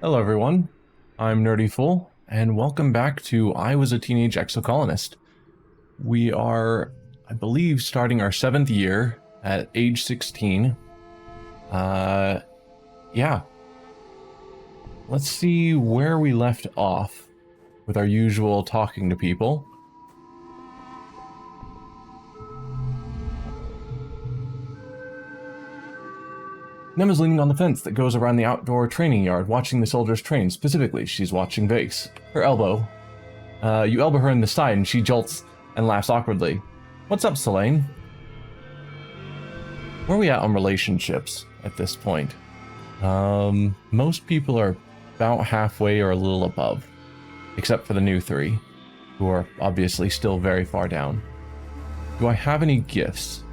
Hello everyone, I'm Nerdy Fool, and welcome back to I Was a Teenage Exocolonist. We are, I believe, starting our 7th year at age 16. Yeah. Let's see where we left off with our usual talking to people. Nem is leaning on the fence that goes around the outdoor training yard, watching the soldiers train. Specifically, she's watching Vase. Her elbow. You elbow her in the side and she jolts and laughs awkwardly. What's up, Selene? Where are we at on relationships at this point? Most people are about halfway or a little above. Except for the new 3, who are obviously still very far down. Do I have any gifts?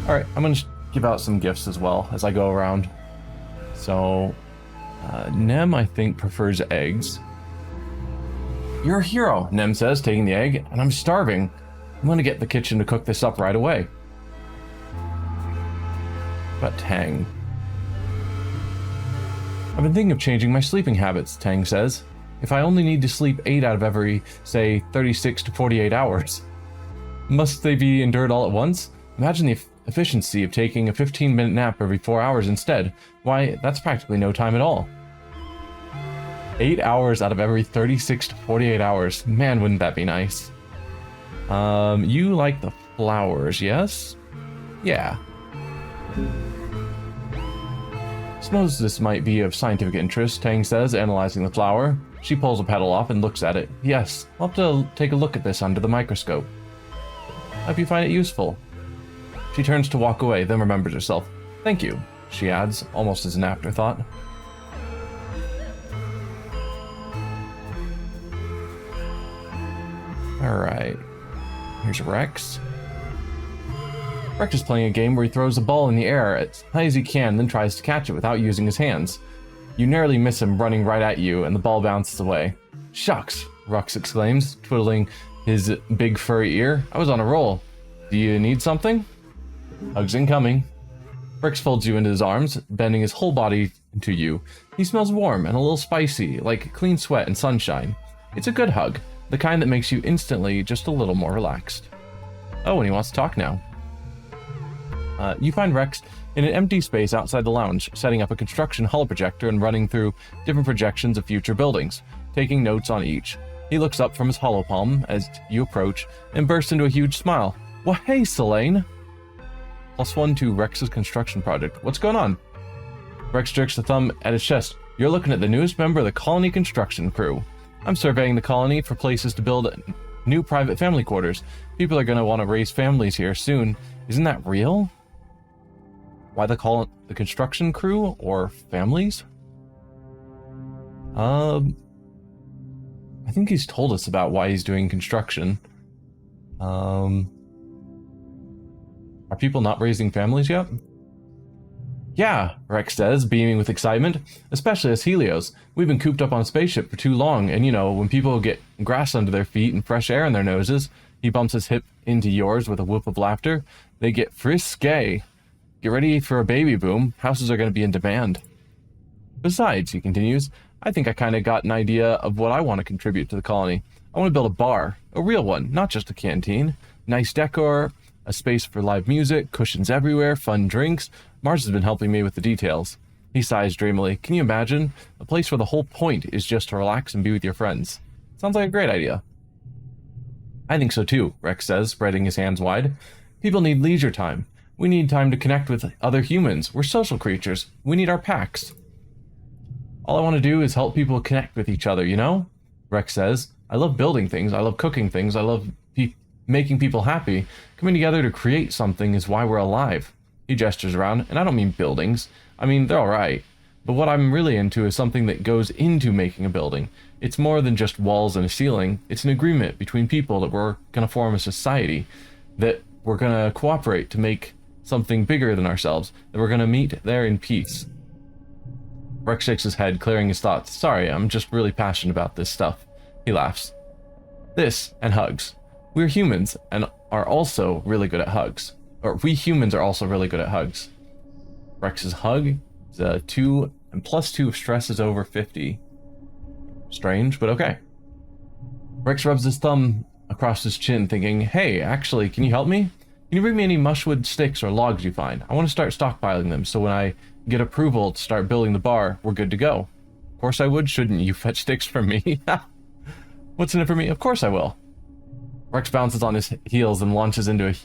Alright, I'm going to give out some gifts as well as I go around. So, Nem, I think, prefers eggs. You're a hero, Nem says, taking the egg, and I'm starving. I'm going to get the kitchen to cook this up right away. But Tang. I've been thinking of changing my sleeping habits, Tang says. If I only need to sleep 8 out of every, say, 36 to 48 hours. Must they be endured all at once? Imagine the efficiency of taking a 15-minute nap every 4 hours instead. Why, that's practically no time at all. 8 hours out of every 36 to 48 hours. Man, wouldn't that be nice. You like the flowers, yes? Yeah. Suppose this might be of scientific interest, Tang says, analyzing the flower. She pulls a petal off and looks at it. Yes, I'll have to take a look at this under the microscope. Hope you find it useful. She turns to walk away, then remembers herself. Thank you, she adds, almost as an afterthought. Alright. Here's Rex. Rex is playing a game where he throws a ball in the air as high as he can, then tries to catch it without using his hands. You narrowly miss him running right at you, and the ball bounces away. Shucks, Rex exclaims, twiddling his big furry ear. I was on a roll. Do you need something? Hugs incoming. Rex folds you into his arms, bending his whole body into you. He smells warm and a little spicy, like clean sweat and sunshine. It's a good hug, the kind that makes you instantly just a little more relaxed. Oh, and he wants to talk now. You find Rex in an empty space outside the lounge, setting up a construction holoprojector and running through different projections of future buildings, taking notes on each. He looks up from his holopalm as you approach and bursts into a huge smile. Well, hey, Selene! +1 to Rex's construction project. What's going on? Rex jerks the thumb at his chest. You're looking at the newest member of the colony construction crew. I'm surveying the colony for places to build new private family quarters. People are going to want to raise families here soon. Isn't that real? Why they call it the construction crew or families? I think he's told us about why he's doing construction. Are people not raising families yet? Yeah, Rex says, beaming with excitement, especially as Helios. We've been cooped up on a spaceship for too long, and you know, when people get grass under their feet and fresh air in their noses, he bumps his hip into yours with a whoop of laughter, they get frisky. Get ready for a baby boom. Houses are going to be in demand. Besides, he continues, I think I kind of got an idea of what I want to contribute to the colony. I want to build a bar. A real one, not just a canteen. Nice decor, a space for live music, cushions everywhere, fun drinks. Mars has been helping me with the details. He sighs dreamily. Can you imagine? A place where the whole point is just to relax and be with your friends. Sounds like a great idea. I think so too, Rex says, spreading his hands wide. People need leisure time. We need time to connect with other humans. We're social creatures. We need our packs. All I want to do is help people connect with each other, you know? Rex says, I love building things. I love cooking things. I love making people happy. Coming together to create something is why we're alive. He gestures around, and I don't mean buildings. I mean, they're alright. But what I'm really into is something that goes into making a building. It's more than just walls and a ceiling. It's an agreement between people that we're going to form a society, that we're going to cooperate to make something bigger than ourselves, that we're going to meet there in peace. Rex shakes his head, clearing his thoughts. Sorry, I'm just really passionate about this stuff. He laughs. This and hugs. We're humans and are also really good at hugs. Or we humans are also really good at hugs. Rex's hug is a 2, and +2 if stress is over 50. Strange, but okay. Rex rubs his thumb across his chin, thinking, hey, actually, can you help me? Can you bring me any mushwood sticks or logs you find? I want to start stockpiling them, so when I get approval to start building the bar, we're good to go. Of course I would, shouldn't you fetch sticks from me? What's in it for me? Of course I will. Rex bounces on his heels and launches into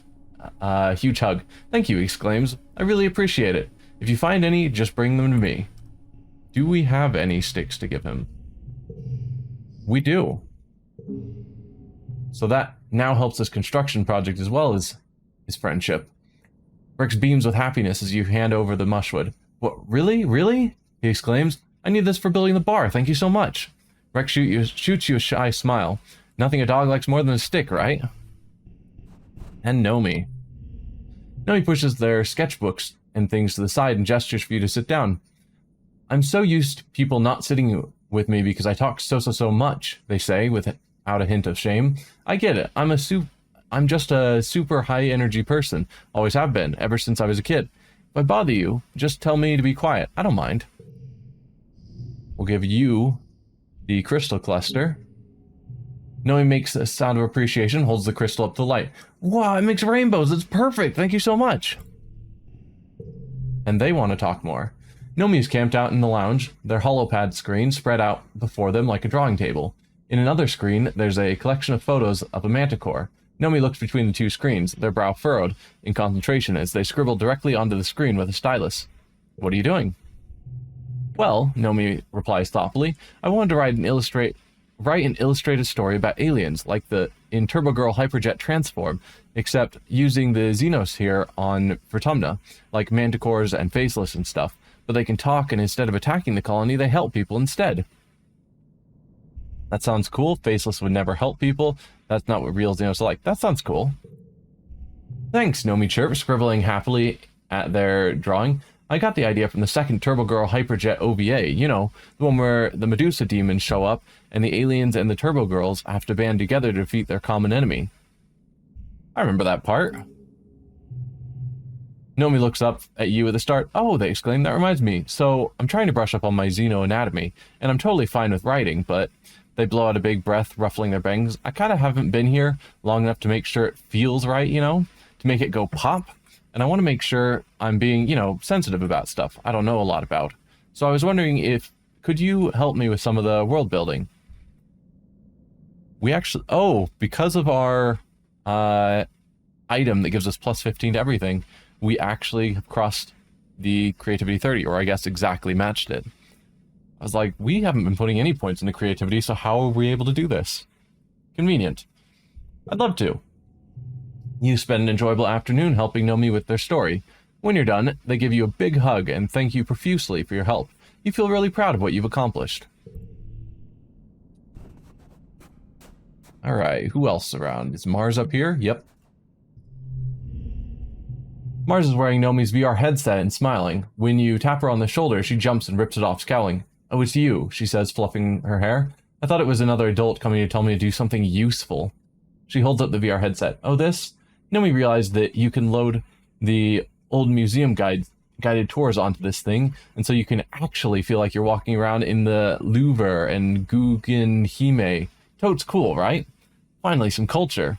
a huge hug. Thank you, he exclaims. I really appreciate it. If you find any, just bring them to me. Do we have any sticks to give him? We do. So that now helps this construction project as well as his friendship. Rex beams with happiness as you hand over the mushwood. What, really? Really? He exclaims. I need this for building the bar, thank you so much. Rex shoots you a shy smile. Nothing a dog likes more than a stick, right? And Nomi. Nomi pushes their sketchbooks and things to the side and gestures for you to sit down. I'm so used to people not sitting with me because I talk so much, they say, without a hint of shame. I get it. I'm just a super high energy person. Always have been, ever since I was a kid. If I bother you, just tell me to be quiet. I don't mind. We'll give you the crystal cluster. Nomi makes a sound of appreciation, holds the crystal up to the light. Wow, it makes rainbows. It's perfect. Thank you so much. And they want to talk more. Nomi is camped out in the lounge, their holopad screen spread out before them like a drawing table. In another screen, there's a collection of photos of a manticore. Nomi looks between the two screens, their brow furrowed in concentration as they scribble directly onto the screen with a stylus. What are you doing? Well, Nomi replies thoughtfully, I wanted to write an illustrated story about aliens, like in Turbo Girl Hyperjet Transform, except using the Xenos here on Vertumna, like manticores and faceless and stuff, but they can talk, and instead of attacking the colony, they help people instead. That sounds cool. Faceless would never help people. That's not what real Xenos are like. That sounds cool. Thanks, Nomi chirps, scribbling happily at their drawing. I got the idea from the second Turbo Girl Hyperjet OVA, you know, the one where the Medusa demons show up, and the aliens and the Turbo Girls have to band together to defeat their common enemy. I remember that part. Nomi looks up at you at the start. Oh, they exclaim, that reminds me. So, I'm trying to brush up on my xenoanatomy, and I'm totally fine with writing, but they blow out a big breath, ruffling their bangs. I kind of haven't been here long enough to make sure it feels right, you know, to make it go pop. And I want to make sure I'm being, you know, sensitive about stuff I don't know a lot about. So I was wondering could you help me with some of the world building? We actually, because of our item that gives us +15 to everything, we actually have crossed the creativity 30, or I guess exactly matched it. I was like, we haven't been putting any points into creativity, so how are we able to do this? Convenient. I'd love to. You spend an enjoyable afternoon helping Nomi with their story. When you're done, they give you a big hug and thank you profusely for your help. You feel really proud of what you've accomplished. Alright, who else is around? Is Mars up here? Yep. Mars is wearing Nomi's VR headset and smiling. When you tap her on the shoulder, she jumps and rips it off, scowling. Oh, it's you, she says, fluffing her hair. I thought it was another adult coming to tell me to do something useful. She holds up the VR headset. Oh, this? Nomi realized that you can load the old museum guided tours onto this thing, and so you can actually feel like you're walking around in the Louvre and Guggenheim. Totes cool, right? Finally, some culture.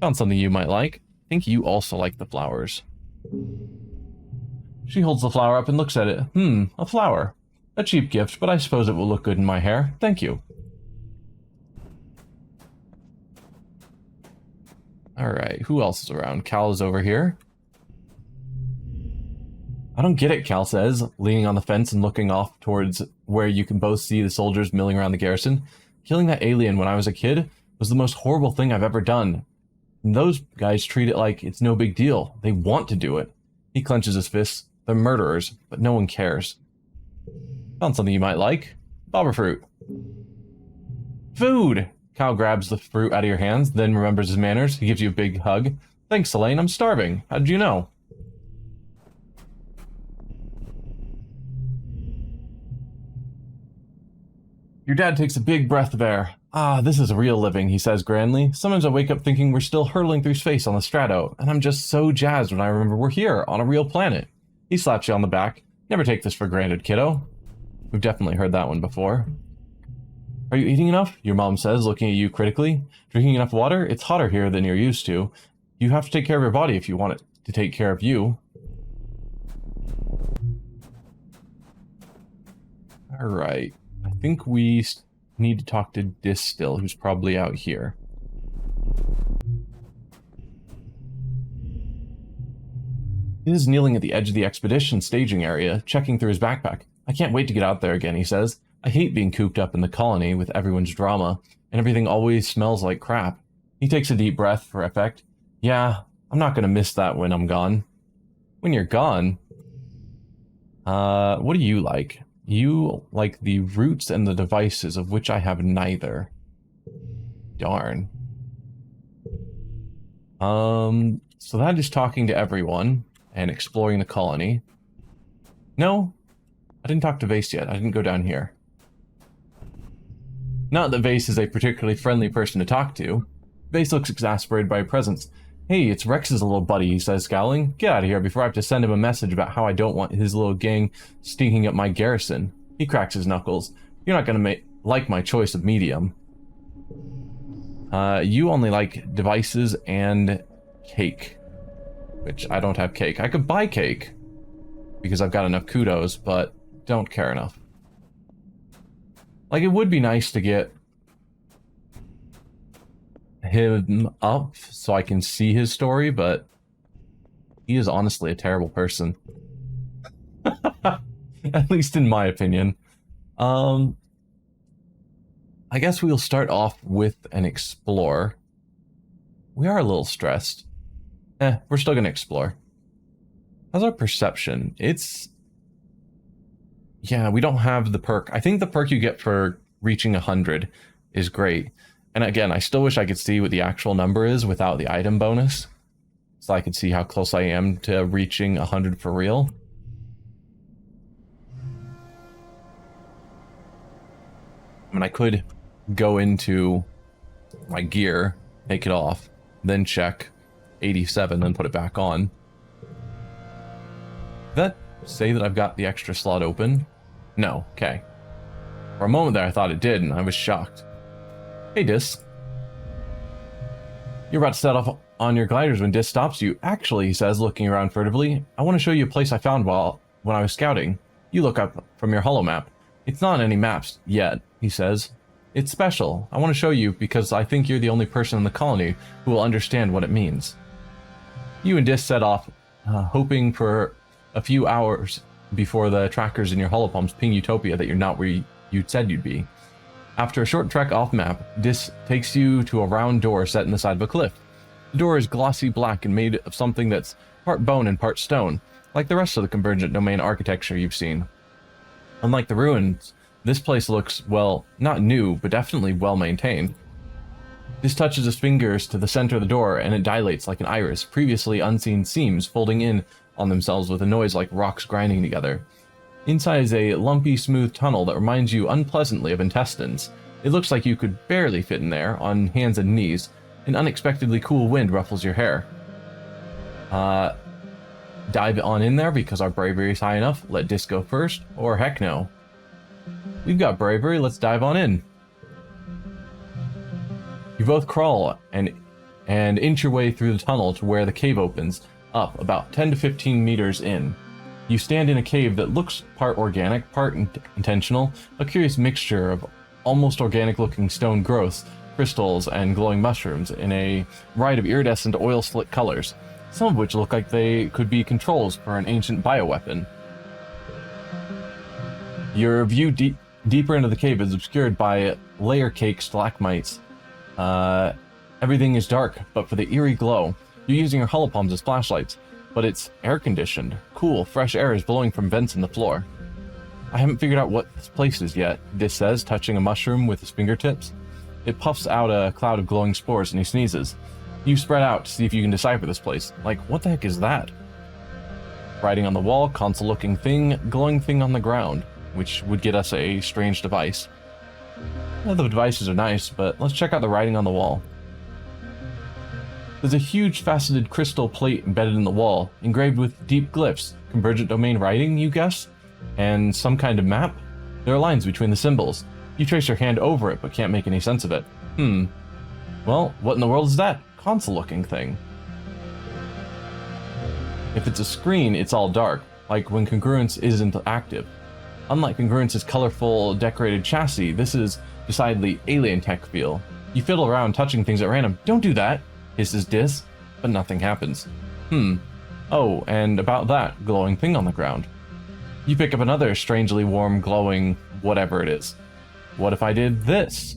Found something you might like. I think you also like the flowers. She holds the flower up and looks at it. A flower. A cheap gift, but I suppose it will look good in my hair. Thank you. Alright, who else is around? Cal is over here. I don't get it, Cal says, leaning on the fence and looking off towards where you can both see the soldiers milling around the garrison. Killing that alien when I was a kid was the most horrible thing I've ever done. And those guys treat it like it's no big deal. They want to do it. He clenches his fists. They're murderers, but no one cares. Found something you might like. Bobber fruit. Food! Cal grabs the fruit out of your hands, then remembers his manners. He gives you a big hug. Thanks, Elaine. I'm starving. How did you know? Your dad takes a big breath of air. Ah, this is real living, he says grandly. Sometimes I wake up thinking we're still hurtling through space on the Strato, and I'm just so jazzed when I remember we're here, on a real planet. He slaps you on the back. Never take this for granted, kiddo. We've definitely heard that one before. Are you eating enough? Your mom says, looking at you critically. Drinking enough water? It's hotter here than you're used to. You have to take care of your body if you want it to take care of you. Alright. I think we need to talk to Dis still, who's probably out here. Dis is kneeling at the edge of the expedition staging area, checking through his backpack. I can't wait to get out there again, he says. I hate being cooped up in the colony with everyone's drama, and everything always smells like crap. He takes a deep breath for effect. Yeah, I'm not gonna miss that when I'm gone. When you're gone? What do you like? You like the roots and the devices, of which I have neither. Darn. So that is talking to everyone and exploring the colony. No, I didn't talk to Vase yet. I didn't go down here. Not that Vase is a particularly friendly person to talk to. Vase looks exasperated by your presence. Hey, it's Rex's little buddy, he says, scowling. Get out of here before I have to send him a message about how I don't want his little gang stinking up my garrison. He cracks his knuckles. You're not gonna like my choice of medium. You only like devices and cake. Which, I don't have cake. I could buy cake, because I've got enough kudos, but don't care enough. Like, it would be nice to get him up so I can see his story, but he is honestly a terrible person. At least in my opinion. I guess we'll start off with an explore. We are a little stressed. We're still gonna explore. How's our perception? It's... Yeah, we don't have the perk. I think the perk you get for reaching 100 is great. And again, I still wish I could see what the actual number is without the item bonus. So I could see how close I am to reaching 100 for real. I mean, I could go into my gear, take it off, then check 87, then put it back on. Did that say that I've got the extra slot open? No, okay. For a moment there I thought it did, and I was shocked. Hey, Dis. You're about to set off on your gliders when Dis stops you. Actually, he says, looking around furtively, I want to show you a place I found when I was scouting. You look up from your holo map. It's not on any maps yet, he says. It's special. I want to show you because I think you're the only person in the colony who will understand what it means. You and Dis set off, hoping for a few hours before the trackers in your holopalms ping Utopia that you're not where you'd said you'd be. After a short trek off map, Dis takes you to a round door set in the side of a cliff. The door is glossy black and made of something that's part bone and part stone, like the rest of the Convergent Domain architecture you've seen. Unlike the ruins, this place looks, well, not new, but definitely well maintained. Dis touches his fingers to the center of the door and it dilates like an iris, previously unseen seams folding in on themselves with a noise like rocks grinding together. Inside is a lumpy, smooth tunnel that reminds you unpleasantly of intestines. It looks like you could barely fit in there, on hands and knees. An unexpectedly cool wind ruffles your hair. Dive on in there because our bravery is high enough, let Dis go first, or heck no. We've got bravery, let's dive on in. You both crawl and inch your way through the tunnel to where the cave opens, up about 10 to 15 meters in. You stand in a cave that looks part organic, part intentional, a curious mixture of almost organic-looking stone growths, crystals, and glowing mushrooms in a variety of iridescent oil-slick colors, some of which look like they could be controls for an ancient bioweapon. Your view deeper into the cave is obscured by layer-cake stalagmites. Everything is dark, but for the eerie glow. You're using your holopalms as flashlights, but it's air-conditioned. Cool, fresh air is blowing from vents in the floor. I haven't figured out what this place is yet, Dis says, touching a mushroom with his fingertips. It puffs out a cloud of glowing spores and he sneezes. You spread out to see if you can decipher this place. Like, what the heck is that? Writing on the wall, console-looking thing, glowing thing on the ground, which would get us a strange device. The devices are nice, but let's check out the writing on the wall. There's a huge faceted crystal plate embedded in the wall, engraved with deep glyphs. Convergent domain writing, you guess? And some kind of map? There are lines between the symbols. You trace your hand over it, but can't make any sense of it. Well, what in the world is that console-looking thing? If it's a screen, it's all dark, like when congruence isn't active. Unlike congruence's colorful, decorated chassis, this is decidedly alien tech feel. You fiddle around touching things at random. Don't do that, hisses Dis, but nothing happens. Oh, and about that glowing thing on the ground. You pick up another strangely warm, glowing whatever it is. What if I did this?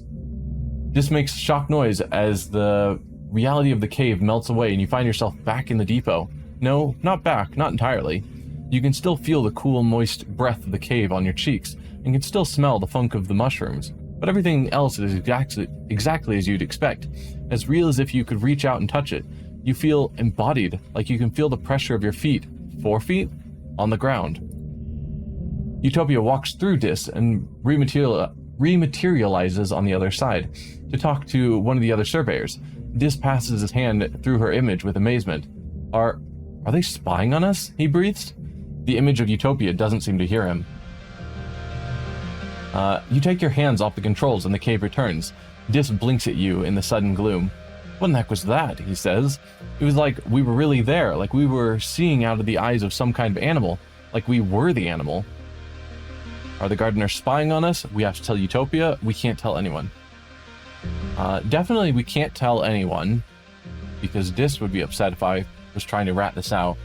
This makes a shock noise as the reality of the cave melts away and you find yourself back in the depot. No, not back, not entirely. You can still feel the cool, moist breath of the cave on your cheeks and can still smell the funk of the mushrooms. But everything else is exactly as you'd expect, as real as if you could reach out and touch it. You feel embodied, like you can feel the pressure of your feet, 4 feet, on the ground. Utopia walks through Dis and rematerializes on the other side to talk to one of the other surveyors. Dis passes his hand through her image with amazement. Are they spying on us? He breathes. The image of Utopia doesn't seem to hear him. You take your hands off the controls and the cave returns. Dis blinks at you in the sudden gloom. What in the heck was that? He says. It was like we were really there, like we were seeing out of the eyes of some kind of animal, like we were the animal. Are the gardeners spying on us? We have to tell Utopia. We can't tell anyone. Definitely we can't tell anyone, because Dis would be upset if I was trying to rat this out.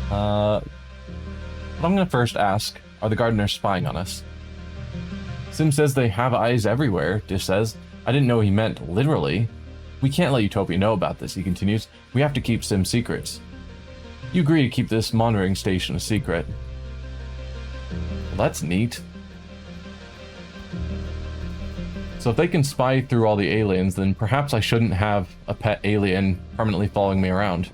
But I'm gonna first ask, are the gardeners spying on us? Sim says they have eyes everywhere, Dis says. I didn't know he meant literally. We can't let Utopia know about this, he continues. We have to keep Sim's secrets. You agree to keep this monitoring station a secret. Well, that's neat. So if they can spy through all the aliens, then perhaps I shouldn't have a pet alien permanently following me around.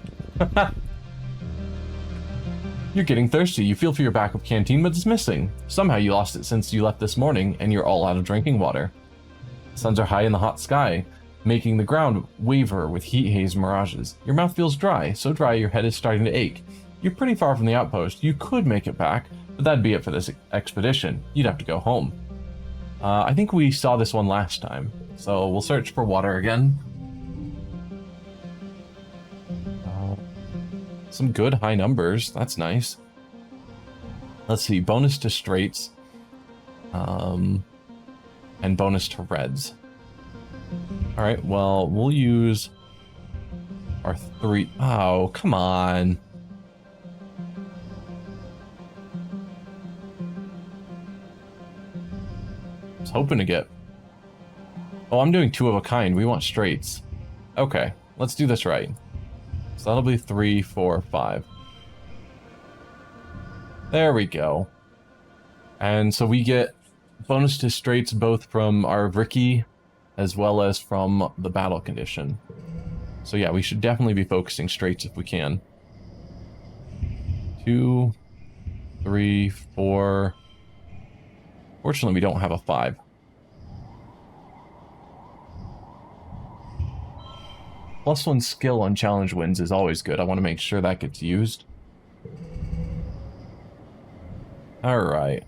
You're getting thirsty. You feel for your backup canteen, but it's missing. Somehow you lost it since you left this morning, and you're all out of drinking water. Suns are high in the hot sky, making the ground waver with heat haze mirages. Your mouth feels dry, so dry your head is starting to ache. You're pretty far from the outpost. You could make it back, but that'd be it for this expedition. You'd have to go home. I think we saw this one last time, so we'll search for water again. Some good high numbers. That's nice. Let's see. Bonus to straights. And bonus to reds. Alright, well, we'll use our 3... Oh, come on. I was hoping to get... Oh, I'm doing 2 of a kind. We want straights. Okay, let's do this right. So that'll be 3, 4, 5. There we go. And so we get bonus to straights both from our Ricky as well as from the battle condition. So yeah, we should definitely be focusing straights if we can. 2, 3, 4. Fortunately, we don't have a 5. +1 skill on challenge wins is always good. I want to make sure that gets used. Alright.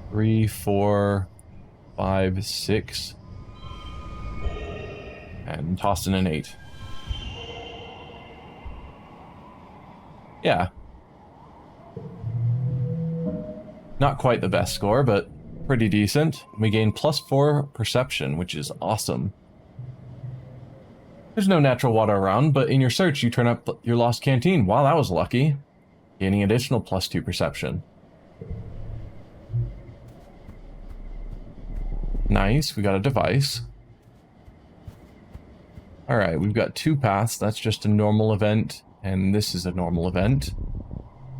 3, 4, 5, 6. And toss in an 8. Yeah. Not quite the best score, but pretty decent. We gain +4 perception, which is awesome. There's no natural water around, but in your search you turn up your lost canteen. Wow, that was lucky. Gaining additional +2 perception. Nice, we got a device. Alright, we've got 2 paths. That's just a normal event, and this is a normal event.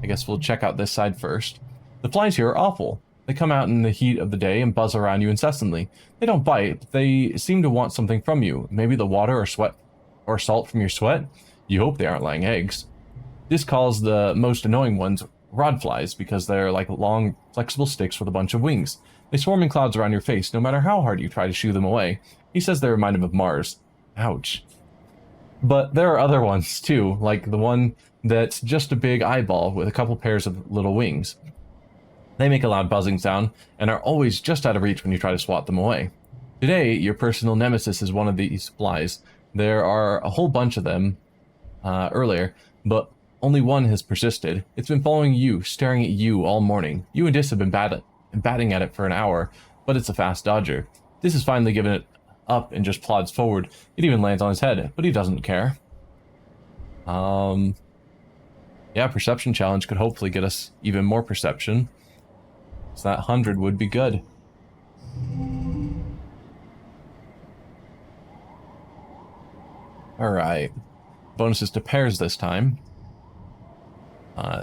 I guess we'll check out this side first. The flies here are awful. They come out in the heat of the day and buzz around you incessantly. They don't bite, but they seem to want something from you. Maybe the water or sweat or salt from your sweat? You hope they aren't laying eggs. This calls the most annoying ones rod flies because they're like long, flexible sticks with a bunch of wings. They swarm in clouds around your face no matter how hard you try to shoo them away. He says they remind him of Mars. Ouch. But there are other ones too, like the one that's just a big eyeball with a couple pairs of little wings. They make a loud buzzing sound and are always just out of reach when you try to swat them away. Today, your personal nemesis is one of these flies. There are a whole bunch of them earlier, but only one has persisted. It's been following you, staring at you all morning. You and Dis have been batting at it for an hour, but it's a fast dodger. Dis has finally given it up and just plods forward. It even lands on his head, but he doesn't care. Yeah, perception challenge could hopefully get us even more perception. So that 100 would be good. Alright. Bonuses to pairs this time.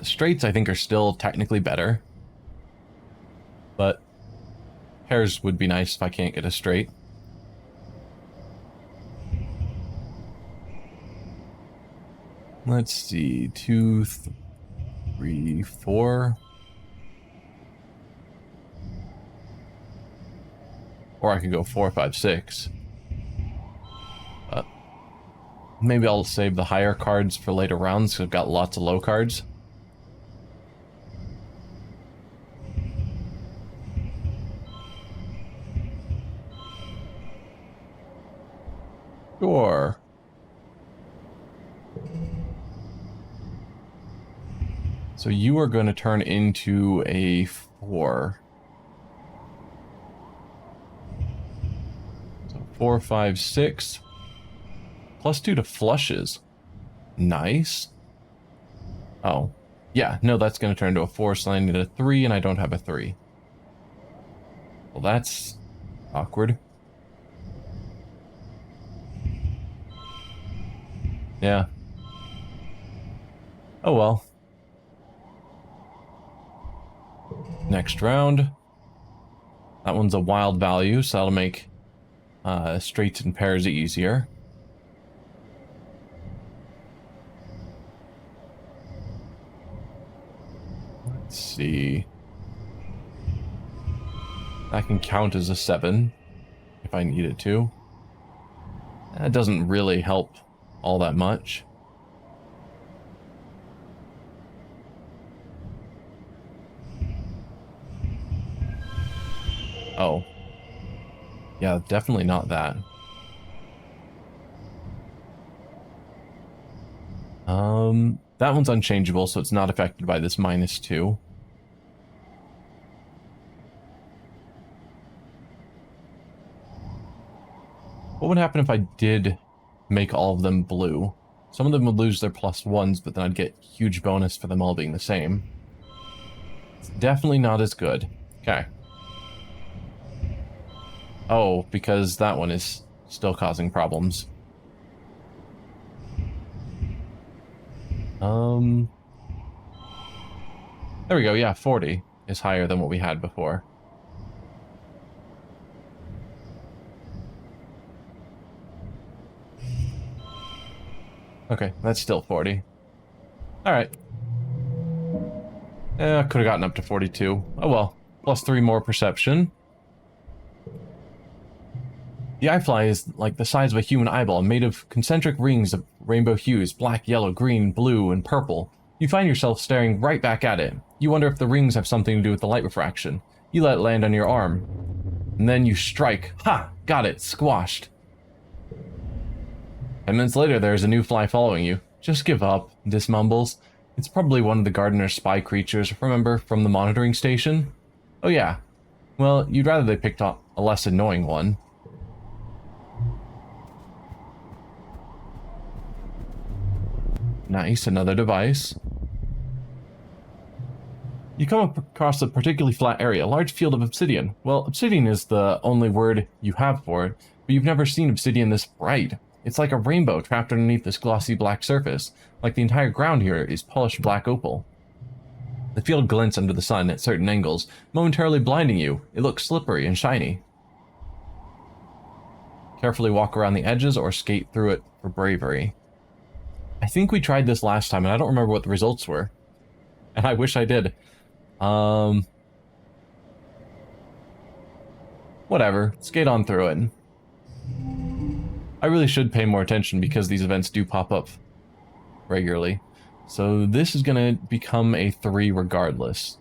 Straights, I think, are still technically better. But pairs would be nice if I can't get a straight. Let's see. 2, 3, 4. Or I could go 4, 5, 6. Maybe I'll save the higher cards for later rounds because I've got lots of low cards. Sure. So you are going to turn into a 4. So 4, 5, 6. +2 to flushes. Nice. Oh. Yeah, no, that's going to turn into a 4, so I need a 3, and I don't have a 3. Well, that's awkward. Yeah. Oh well. Next round. That one's a wild value, so that'll make straights and pairs easier. Let's see. That can count as a 7 if I need it to. That doesn't really help all that much. Oh. Yeah, definitely not that. That one's unchangeable, so it's not affected by this -2. What would happen if I did make all of them blue? Some of them would lose their +1s, but then I'd get huge bonus for them all being the same. It's definitely not as good. Okay. Oh, because that one is still causing problems. There we go, yeah, 40 is higher than what we had before. Okay, that's still 40. Alright. I could have gotten up to 42. Oh well. +3 more perception. The eye fly is like the size of a human eyeball, made of concentric rings of rainbow hues, black, yellow, green, blue, and purple. You find yourself staring right back at it. You wonder if the rings have something to do with the light refraction. You let it land on your arm. And then you strike. Ha! Got it. Squashed. 10 minutes later, there's a new fly following you. Just give up, Dis mumbles. It's probably one of the gardener's spy creatures, remember, from the monitoring station? Oh yeah. Well, you'd rather they picked up a less annoying one. Nice, another device. You come across a particularly flat area, a large field of obsidian. Well, obsidian is the only word you have for it, but you've never seen obsidian this bright. It's like a rainbow trapped underneath this glossy black surface, like the entire ground here is polished black opal. The field glints under the sun at certain angles, momentarily blinding you. It looks slippery and shiny. Carefully walk around the edges or skate through it for bravery. I think we tried this last time, and I don't remember what the results were. And I wish I did. Whatever. Skate on through it. I really should pay more attention because these events do pop up regularly. So this is going to become a 3 regardless.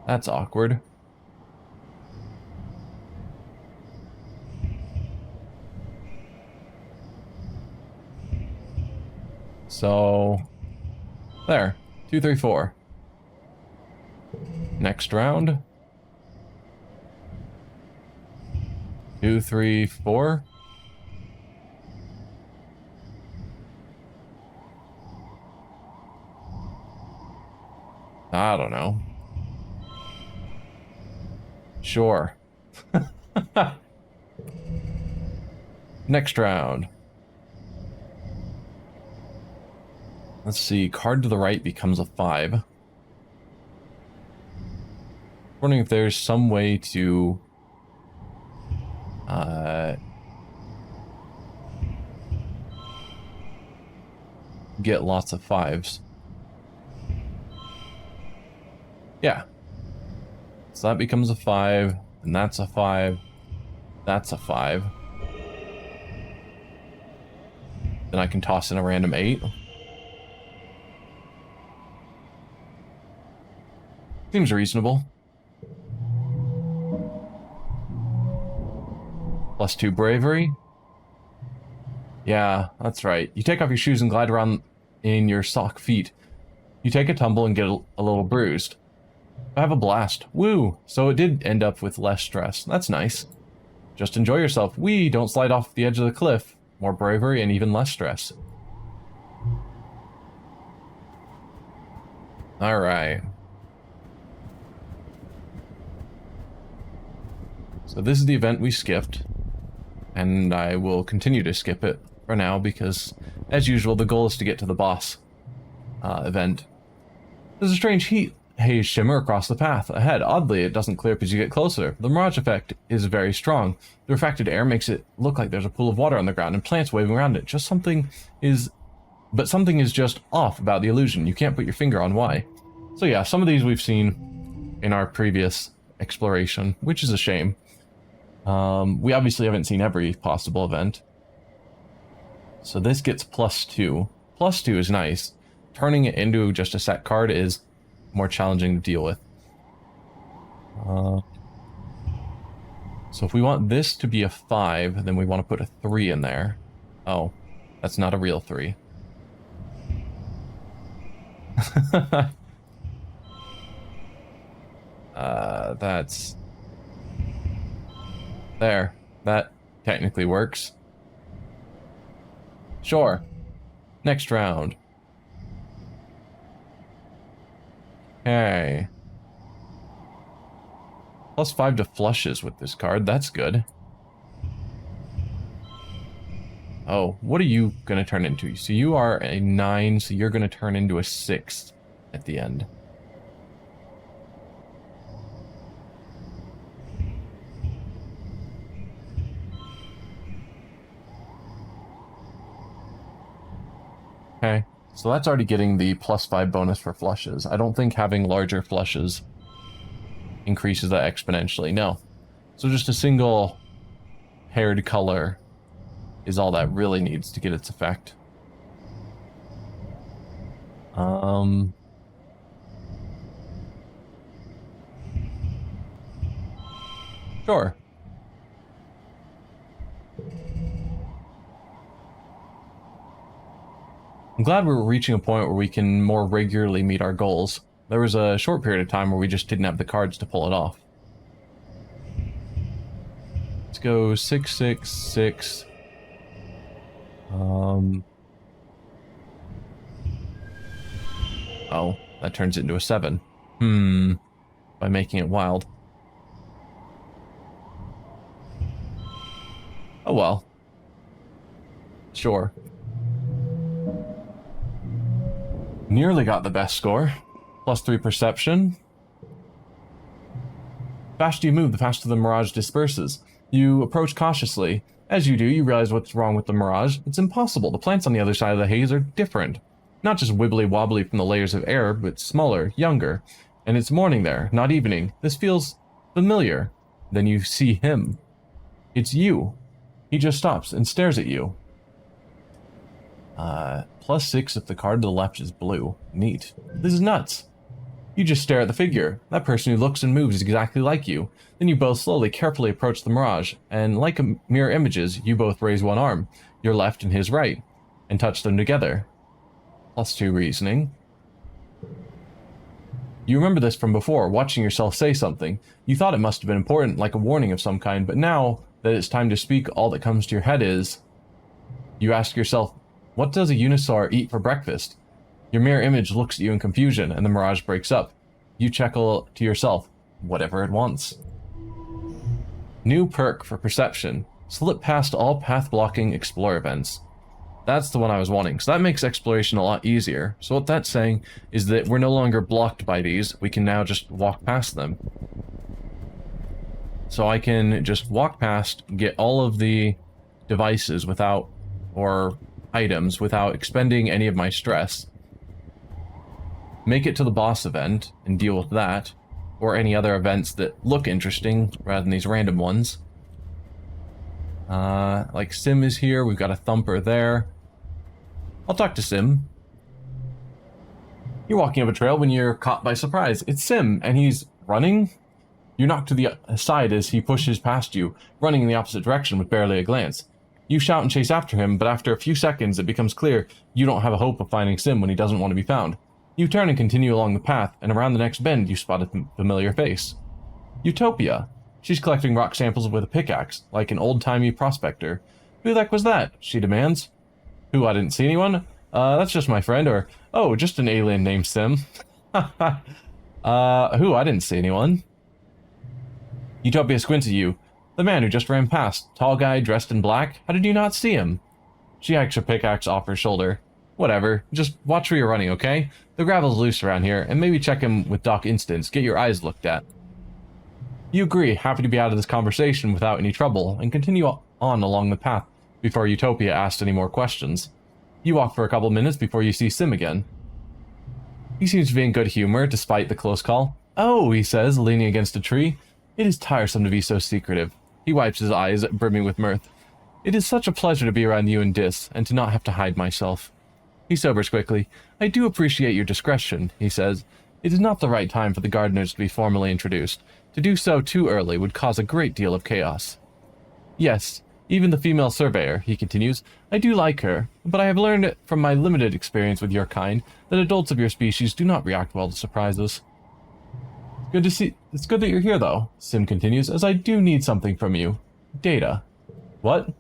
That's awkward. So, there. 2, 3, 4. Next round. 2, 3, 4. I don't know. Sure. Next round. Let's see. Card to the right becomes a 5. Wondering if there's some way to get lots of 5s. Yeah. So that becomes a 5, and that's a 5. That's a 5. Then I can toss in a random 8. Seems reasonable. +2 bravery. Yeah, that's right. You take off your shoes and glide around in your sock feet. You take a tumble and get a little bruised. I have a blast. Woo! So it did end up with less stress. That's nice. Just enjoy yourself. Wee! Don't slide off the edge of the cliff. More bravery and even less stress. Alright. So this is the event we skipped. And I will continue to skip it for now because, as usual, the goal is to get to the boss event. There's a strange heat haze shimmer across the path ahead. Oddly, it doesn't clear up as you get closer. The mirage effect is very strong. The refracted air makes it look like there's a pool of water on the ground and plants waving around it. Something is just off about the illusion. You can't put your finger on why. So yeah, some of these we've seen in our previous exploration, which is a shame. We obviously haven't seen every possible event. So this gets +2. +2 is nice. Turning it into just a set card is more challenging to deal with. So if we want this to be a 5, then we want to put a 3 in there. Oh, that's not a real 3. That's... There. That technically works. Sure. Next round. Okay. +5 to flushes with this card. That's good. Oh, what are you going to turn into? So you are a 9, so you're going to turn into a 6 at the end. Okay, so that's already getting the +5 bonus for flushes. I don't think having larger flushes increases that exponentially, no. So just a single paired color is all that really needs to get its effect. Sure. I'm glad we're reaching a point where we can more regularly meet our goals. There was a short period of time where we just didn't have the cards to pull it off. Let's go 6, 6, 6. Oh, that turns it into a 7. By making it wild. Oh well. Sure. Nearly got the best score. +3 perception. The faster you move, the faster the mirage disperses. You approach cautiously. As you do, you realize what's wrong with the mirage. It's impossible. The plants on the other side of the haze are different. Not just wibbly-wobbly from the layers of air, but smaller, younger. And it's morning there, not evening. This feels familiar. Then you see him. It's you. He just stops and stares at you. +6 if the card to the left is blue. Neat. This is nuts. You just stare at the figure. That person who looks and moves is exactly like you. Then you both slowly, carefully approach the mirage, and like mirror images, you both raise one arm, your left and his right, and touch them together. +2 reasoning. You remember this from before, watching yourself say something. You thought it must have been important, like a warning of some kind, but now that it's time to speak, all that comes to your head is... You ask yourself, what does a Unisaur eat for breakfast? Your mirror image looks at you in confusion, and the mirage breaks up. You chuckle to yourself, whatever it wants. New perk for perception. Slip past all path-blocking explore events. That's the one I was wanting, so that makes exploration a lot easier. So what that's saying is that we're no longer blocked by these, we can now just walk past them. So I can just walk past, get all of the devices without, or items, without expending any of my stress. Make it to the boss event and deal with that, or any other events that look interesting rather than these random ones. Like Sim is here, we've got a thumper there. I'll talk to Sim. You're walking up a trail when you're caught by surprise. It's Sim, and he's running? You knock to the side as he pushes past you, running in the opposite direction with barely a glance. You shout and chase after him, but after a few seconds it becomes clear you don't have a hope of finding Sim when he doesn't want to be found. You turn and continue along the path, and around the next bend you spot a familiar face. Utopia. She's collecting rock samples with a pickaxe, like an old-timey prospector. Who the heck was that? She demands. Who, I didn't see anyone? That's just my friend, or, oh, just an alien named Sim. Who, I didn't see anyone. Utopia squints at you. The man who just ran past, tall guy dressed in black, how did you not see him? She hikes her pickaxe off her shoulder. Whatever, just watch where you're running, okay? The gravel's loose around here, and maybe check him with Doc Instance, get your eyes looked at. You agree, happy to be out of this conversation without any trouble, and continue on along the path before Utopia asks any more questions. You walk for a couple minutes before you see Sim again. He seems to be in good humor, despite the close call. Oh, he says, leaning against a tree. It is tiresome to be so secretive. He wipes his eyes, brimming with mirth. It is such a pleasure to be around you and Dis, and to not have to hide myself. He sobers quickly. I do appreciate your discretion, he says. It is not the right time for the gardeners to be formally introduced. To do so too early would cause a great deal of chaos. Yes, even the female surveyor, he continues. I do like her, but I have learned from my limited experience with your kind that adults of your species do not react well to surprises. Good to see. It's good that you're here, though, Sim continues, as I do need something from you. Data. What?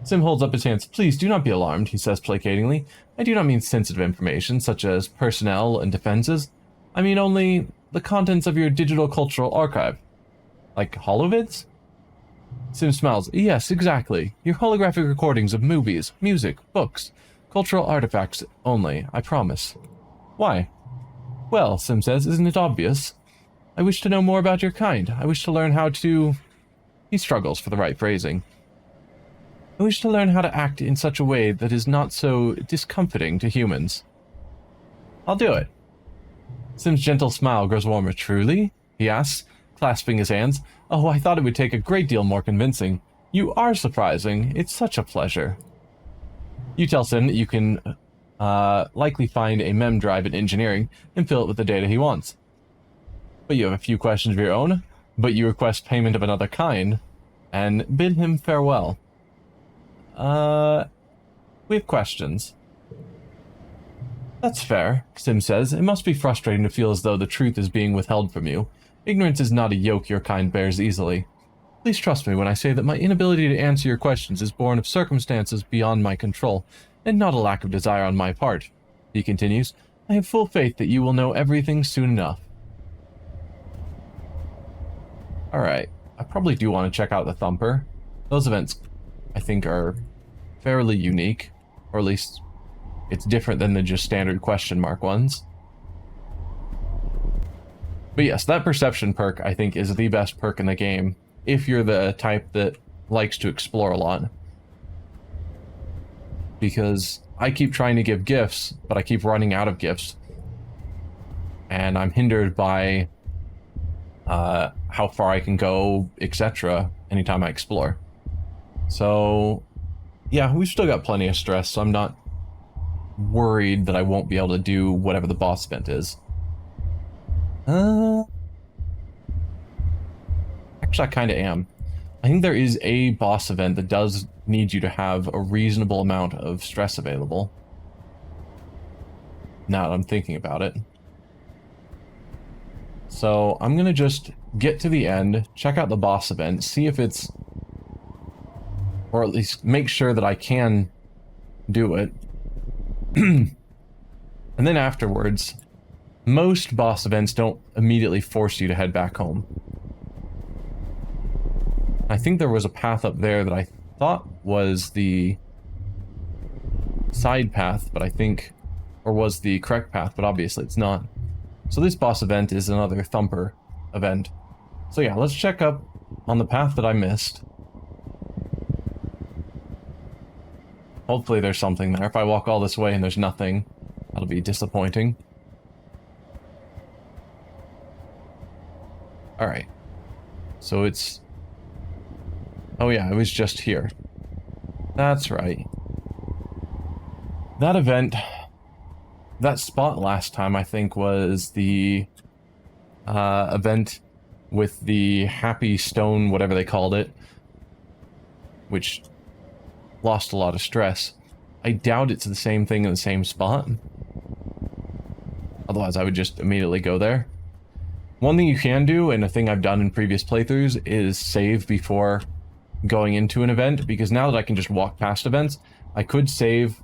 Sim holds up his hands. Please do not be alarmed, he says placatingly. I do not mean sensitive information, such as personnel and defenses. I mean only the contents of your digital cultural archive. Like holovids? Sim smiles. Yes, exactly. Your holographic recordings of movies, music, books, cultural artifacts only, I promise. Why? Well, Sim says, isn't it obvious? I wish to know more about your kind. I wish to learn how to... He struggles for the right phrasing. I wish to learn how to act in such a way that is not so discomforting to humans. I'll do it. Sim's gentle smile grows warmer. Truly? He asks, clasping his hands. Oh, I thought it would take a great deal more convincing. You are surprising. It's such a pleasure. You tell Sim that you can likely find a mem drive in engineering and fill it with the data he wants. But you have a few questions of your own, but you request payment of another kind, and bid him farewell. We have questions. That's fair, Sim says. It must be frustrating to feel as though the truth is being withheld from you. Ignorance is not a yoke your kind bears easily. Please trust me when I say that my inability to answer your questions is born of circumstances beyond my control, and not a lack of desire on my part. He continues, I have full faith that you will know everything soon enough. Alright, I probably do want to check out the Thumper. Those events, I think, are fairly unique, or at least it's different than the just standard question mark ones. But yes, that perception perk, I think, is the best perk in the game, if you're the type that likes to explore a lot. Because I keep trying to give gifts, but I keep running out of gifts. And I'm hindered by how far I can go, etc. anytime I explore. So, yeah, we've still got plenty of stress, so I'm not worried that I won't be able to do whatever the boss event is. Actually, I kind of am. I think there is a boss event that does need you to have a reasonable amount of stress available. Now that I'm thinking about it. So I'm going to just get to the end, check out the boss event, see if it's... or at least make sure that I can do it. And then afterwards, most boss events don't immediately force you to head back home. I think there was a path up there that I thought was the side path, but I think... or was the correct path, but obviously it's not. So this boss event is another Thumper event. So yeah, let's check up on the path that I missed. Hopefully there's something there. If I walk all this way and there's nothing, that'll be disappointing. Alright. So it's... oh yeah, it was just here. That's right. That event... that spot last time, I think, was the event with the happy stone, whatever they called it, which lost a lot of stress. I doubt it's the same thing in the same spot. Otherwise, I would just immediately go there. One thing you can do, and a thing I've done in previous playthroughs, is save before going into an event, because now that I can just walk past events, I could save,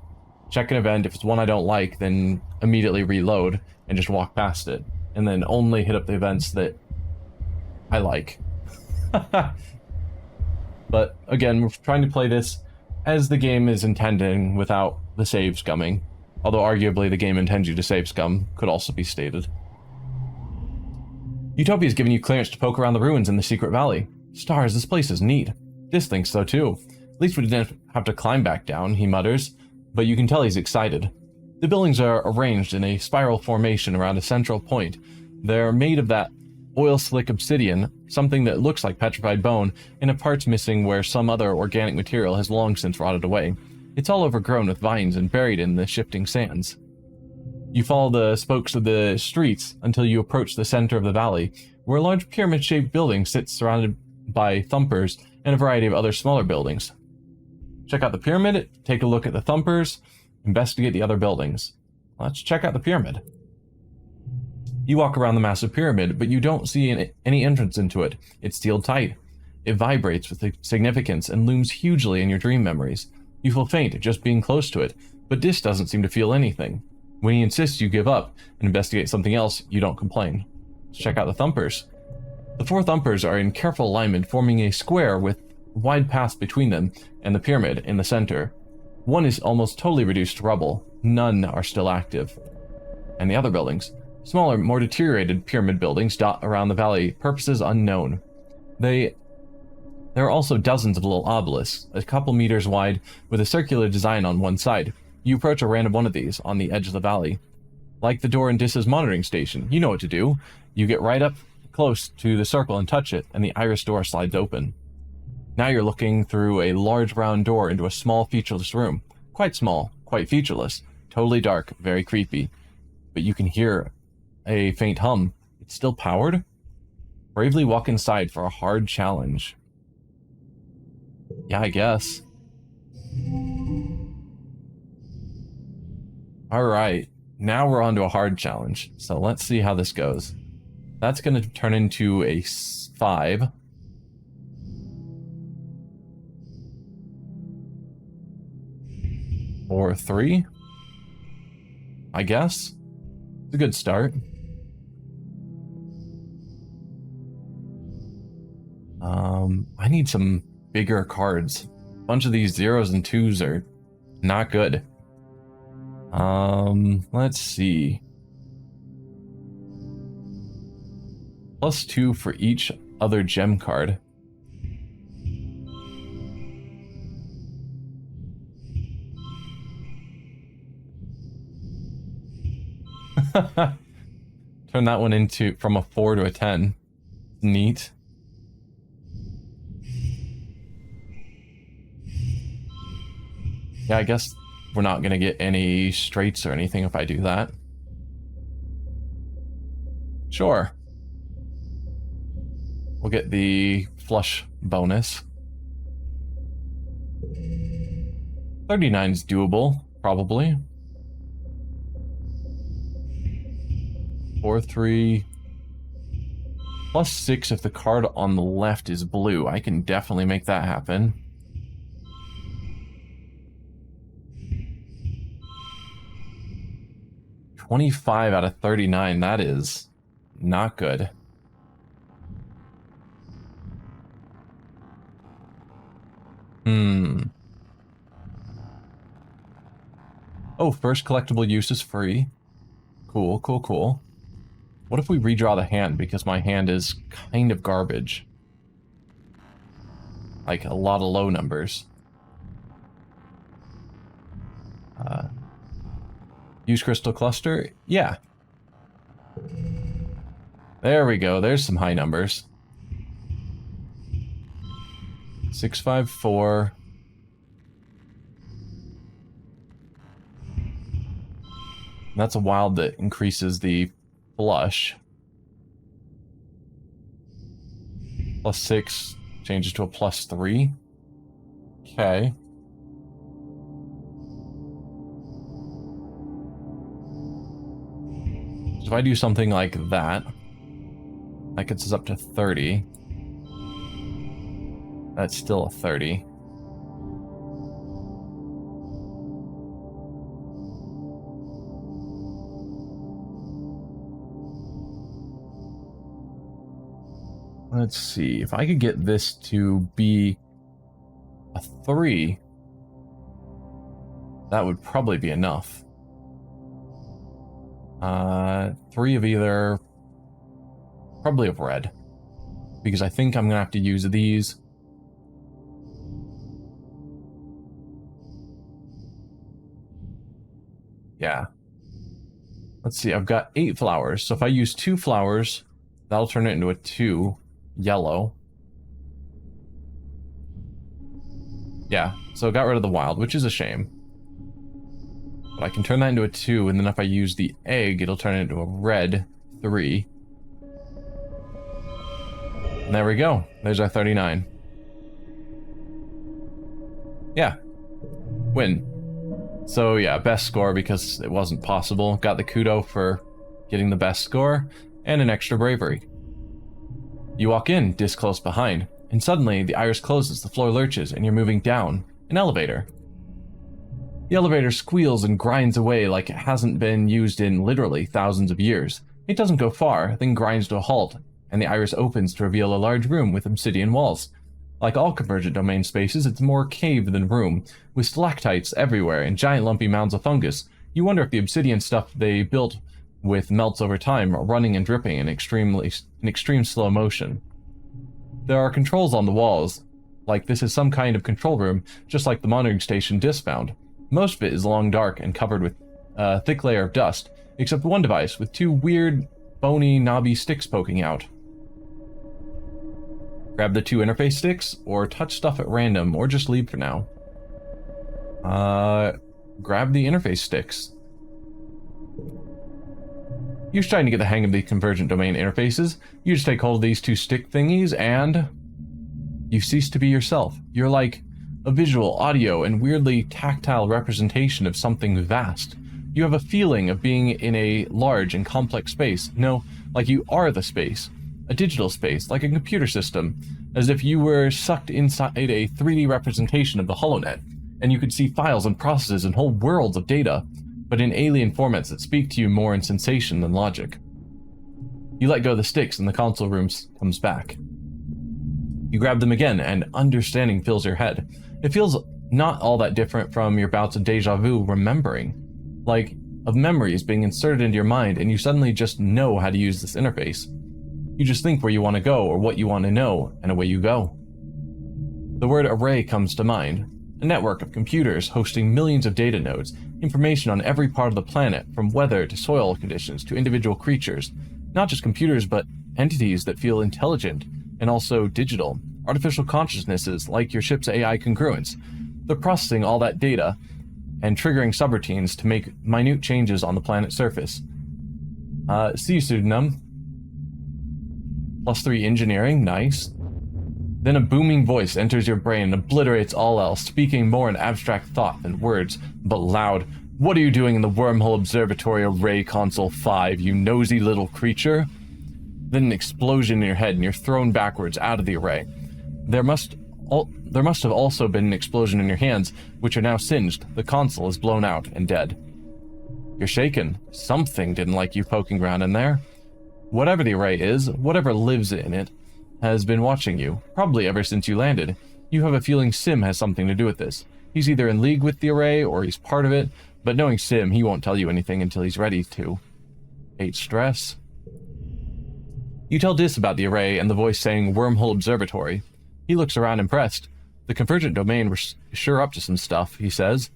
check an event. If it's one I don't like, then immediately reload and just walk past it, and then only hit up the events that I like. But again, we're trying to play this as the game is intending, without the save scumming. Although arguably the game intends you to save scum, could also be stated. Utopia has given you clearance to poke around the ruins in the secret valley. Stars, this place is neat. Dis thinks so too. At least we didn't have to climb back down, he mutters, but you can tell he's excited. The buildings are arranged in a spiral formation around a central point. They're made of that oil-slick obsidian, something that looks like petrified bone, and a part's missing where some other organic material has long since rotted away. It's all overgrown with vines and buried in the shifting sands. You follow the spokes of the streets until you approach the center of the valley, where a large pyramid-shaped building sits surrounded by thumpers and a variety of other smaller buildings. Check out the pyramid, take a look at the thumpers, investigate the other buildings. Let's check out the pyramid. You walk around the massive pyramid, but you don't see any entrance into it. It's sealed tight. It vibrates with significance and looms hugely in your dream memories. You feel faint just being close to it, but Dis doesn't seem to feel anything. When he insists you give up and investigate something else, you don't complain. Let's check out the thumpers. The 4 thumpers are in careful alignment, forming a square with wide paths between them and the pyramid in the center. One is almost totally reduced to rubble. None are still active. And the other buildings? Smaller, more deteriorated pyramid buildings dot around the valley, purposes unknown. There are also dozens of little obelisks, a couple meters wide, with a circular design on one side. You approach a random one of these, on the edge of the valley. Like the door in Dis's monitoring station, you know what to do. You get right up close to the circle and touch it, and the iris door slides open. Now you're looking through a large round door into a small, featureless room. Quite small, quite featureless, totally dark, very creepy. But you can hear a faint hum. It's still powered? Bravely walk inside for a hard challenge. Yeah, I guess. Alright, now we're on to a hard challenge. So let's see how this goes. That's going to turn into a 5. Or 3? I guess. It's a good start. I need some bigger cards. A bunch of these 0s and 2s are not good. Let's see. +2 for each other gem card. Turn that one into from a 4 to a 10. Neat. Yeah, I guess we're not gonna get any straights or anything if I do that. Sure. We'll get the flush bonus. 39 is doable, probably. 4, 3. Plus 6 if the card on the left is blue. I can definitely make that happen. $25 out of 39, that is not good. Oh, first collectible use is free. Cool, cool, cool. What if we redraw the hand, because my hand is kind of garbage? Like, a lot of low numbers. Use crystal cluster? Yeah. There we go, there's some high numbers. 654. That's a wild that increases the flush. Plus 6 changes to a plus 3. Okay. So if I do something like that, that gets us up to 30. That's still a 30. Let's see, if I could get this to be a 3, that would probably be enough. 3 of either, probably of red, because I think I'm gonna have to use these. Yeah. Let's see, I've got 8 flowers, so if I use 2 flowers, that'll turn it into a 2 yellow. Yeah, so it got rid of the wild, which is a shame. But I can turn that into a 2, and then if I use the egg, it'll turn it into a red 3. And there we go. There's our 39. Yeah. Win. So yeah, best score because it wasn't possible. Got the kudo for getting the best score, and an extra bravery. You walk in, disc close behind, and suddenly the iris closes, the floor lurches, and you're moving down an elevator. The elevator squeals and grinds away like it hasn't been used in literally thousands of years. It doesn't go far, then grinds to a halt, and the iris opens to reveal a large room with obsidian walls. Like all convergent domain spaces, it's more cave than room, with stalactites everywhere and giant lumpy mounds of fungus. You wonder if the obsidian stuff they built with melts over time, running and dripping in extreme slow motion. There are controls on the walls, like this is some kind of control room, just like the monitoring station Dis found. Most of it is long dark and covered with a thick layer of dust, except one device with 2 weird, bony, knobby sticks poking out. Grab the 2 interface sticks, or touch stuff at random, or just leave for now. Grab the interface sticks. You're trying to get the hang of the convergent domain interfaces. You just take hold of these 2 stick thingies, and you cease to be yourself. You're like a visual, audio, and weirdly tactile representation of something vast. You have a feeling of being in a large and complex space. No, like you are the space. A digital space, like a computer system, as if you were sucked inside a 3D representation of the HoloNet, and you could see files and processes and whole worlds of data, but in alien formats that speak to you more in sensation than logic. You let go of the sticks and the console room comes back. You grab them again, and understanding fills your head. It feels not all that different from your bouts of deja vu remembering, like of memories being inserted into your mind, and you suddenly just know how to use this interface. You just think where you want to go or what you want to know, and away you go. The word array comes to mind. A network of computers hosting millions of data nodes, Information on every part of the planet, from weather to soil conditions to individual creatures. Not just computers, but entities that feel intelligent and also digital. Artificial consciousnesses like your ship's AI congruence. They're processing all that data and triggering subroutines to make minute changes on the planet's surface. See you, pseudonym. +3 engineering, nice. Then a booming voice enters your brain and obliterates all else, speaking more in abstract thought than words, but loud. What are you doing in the Wormhole Observatory Array Console 5, you nosy little creature? Then an explosion in your head and you're thrown backwards out of the array. There must have also been an explosion in your hands, which are now singed. The console is blown out and dead. You're shaken. Something didn't like you poking around in there. Whatever the array is, whatever lives in it, has been watching you, probably ever since you landed. You have a feeling Sim has something to do with this. He's either in league with the array or he's part of it, but knowing Sim, he won't tell you anything until he's ready to. 8 stress. You tell Dis about the array and the voice saying Wormhole Observatory. He looks around impressed. The Convergent Domain was sure up to some stuff, he says.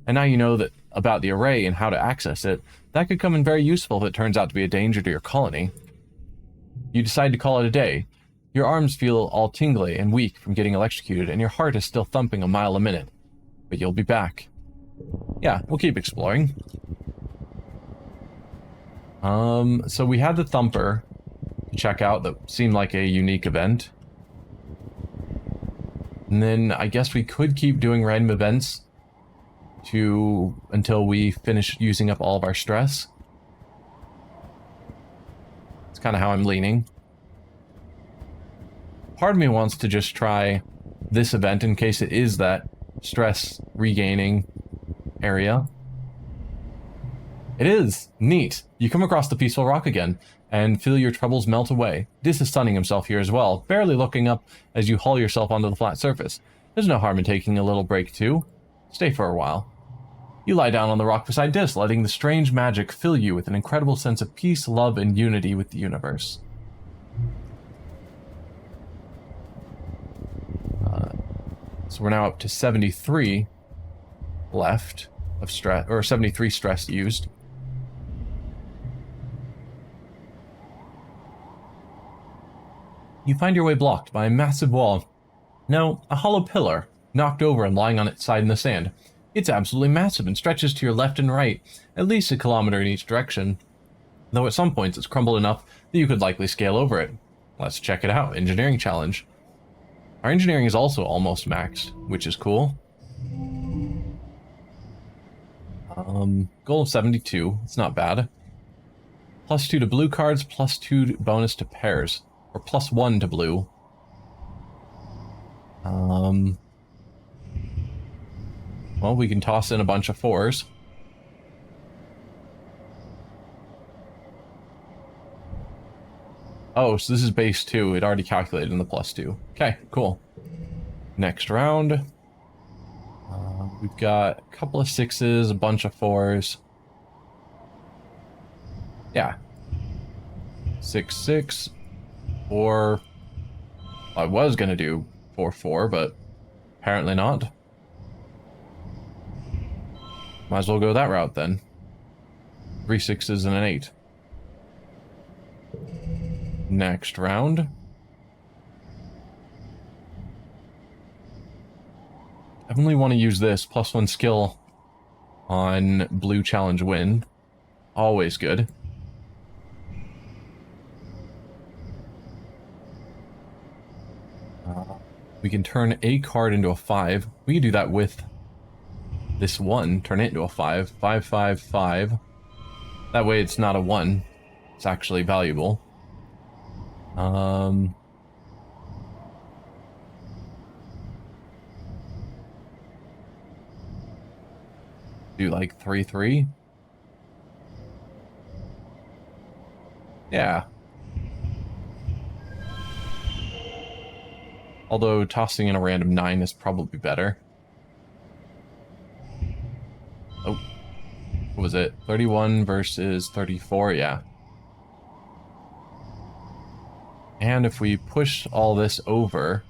And now you know that about the array and how to access it. That could come in very useful if it turns out to be a danger to your colony. You decide to call it a day. Your arms feel all tingly and weak from getting electrocuted, and your heart is still thumping a mile a minute. But you'll be back. Yeah, we'll keep exploring. So we had the Thumper to check out that seemed like a unique event. And then I guess we could keep doing random events until we finish using up all of our stress. It's kind of how I'm leaning. Part of me wants to just try this event in case it is that stress regaining area. It is. Neat. You come across the peaceful rock again and feel your troubles melt away. Dis is sunning himself here as well, barely looking up as you haul yourself onto the flat surface. There's no harm in taking a little break too. Stay for a while. You lie down on the rock beside Dis, letting the strange magic fill you with an incredible sense of peace, love, and unity with the universe. So we're now up to 73 left of stress, or 73 stress used. You find your way blocked by a massive wall. No, a hollow pillar, knocked over and lying on its side in the sand. It's absolutely massive and stretches to your left and right, at least a kilometer in each direction. Though at some points it's crumbled enough that you could likely scale over it. Let's check it out. Engineering challenge. Our engineering is also almost maxed, which is cool. Goal of 72. It's not bad. +2 to blue cards, +2 bonus to pairs. Or +1 to blue. Well, we can toss in a bunch of 4s. Oh, so this is base 2. It already calculated in the +2. Okay, cool. Next round. We've got a couple of 6s, a bunch of 4s. Yeah. 6, 6. 4. I was going to do 4, 4, but apparently not. Might as well go that route then. 3 6s and an 8. Next round. I only want to use this +1 skill on blue challenge win. Always good. We can turn a card into a 5. We can do that with this 1. Turn it into a 5. 5, 5, 5. That way it's not a 1. It's actually valuable. Do like 3, 3. Yeah. Although tossing in a random 9 is probably better. Oh. What was it? 31 versus 34, yeah. And if we push all this over...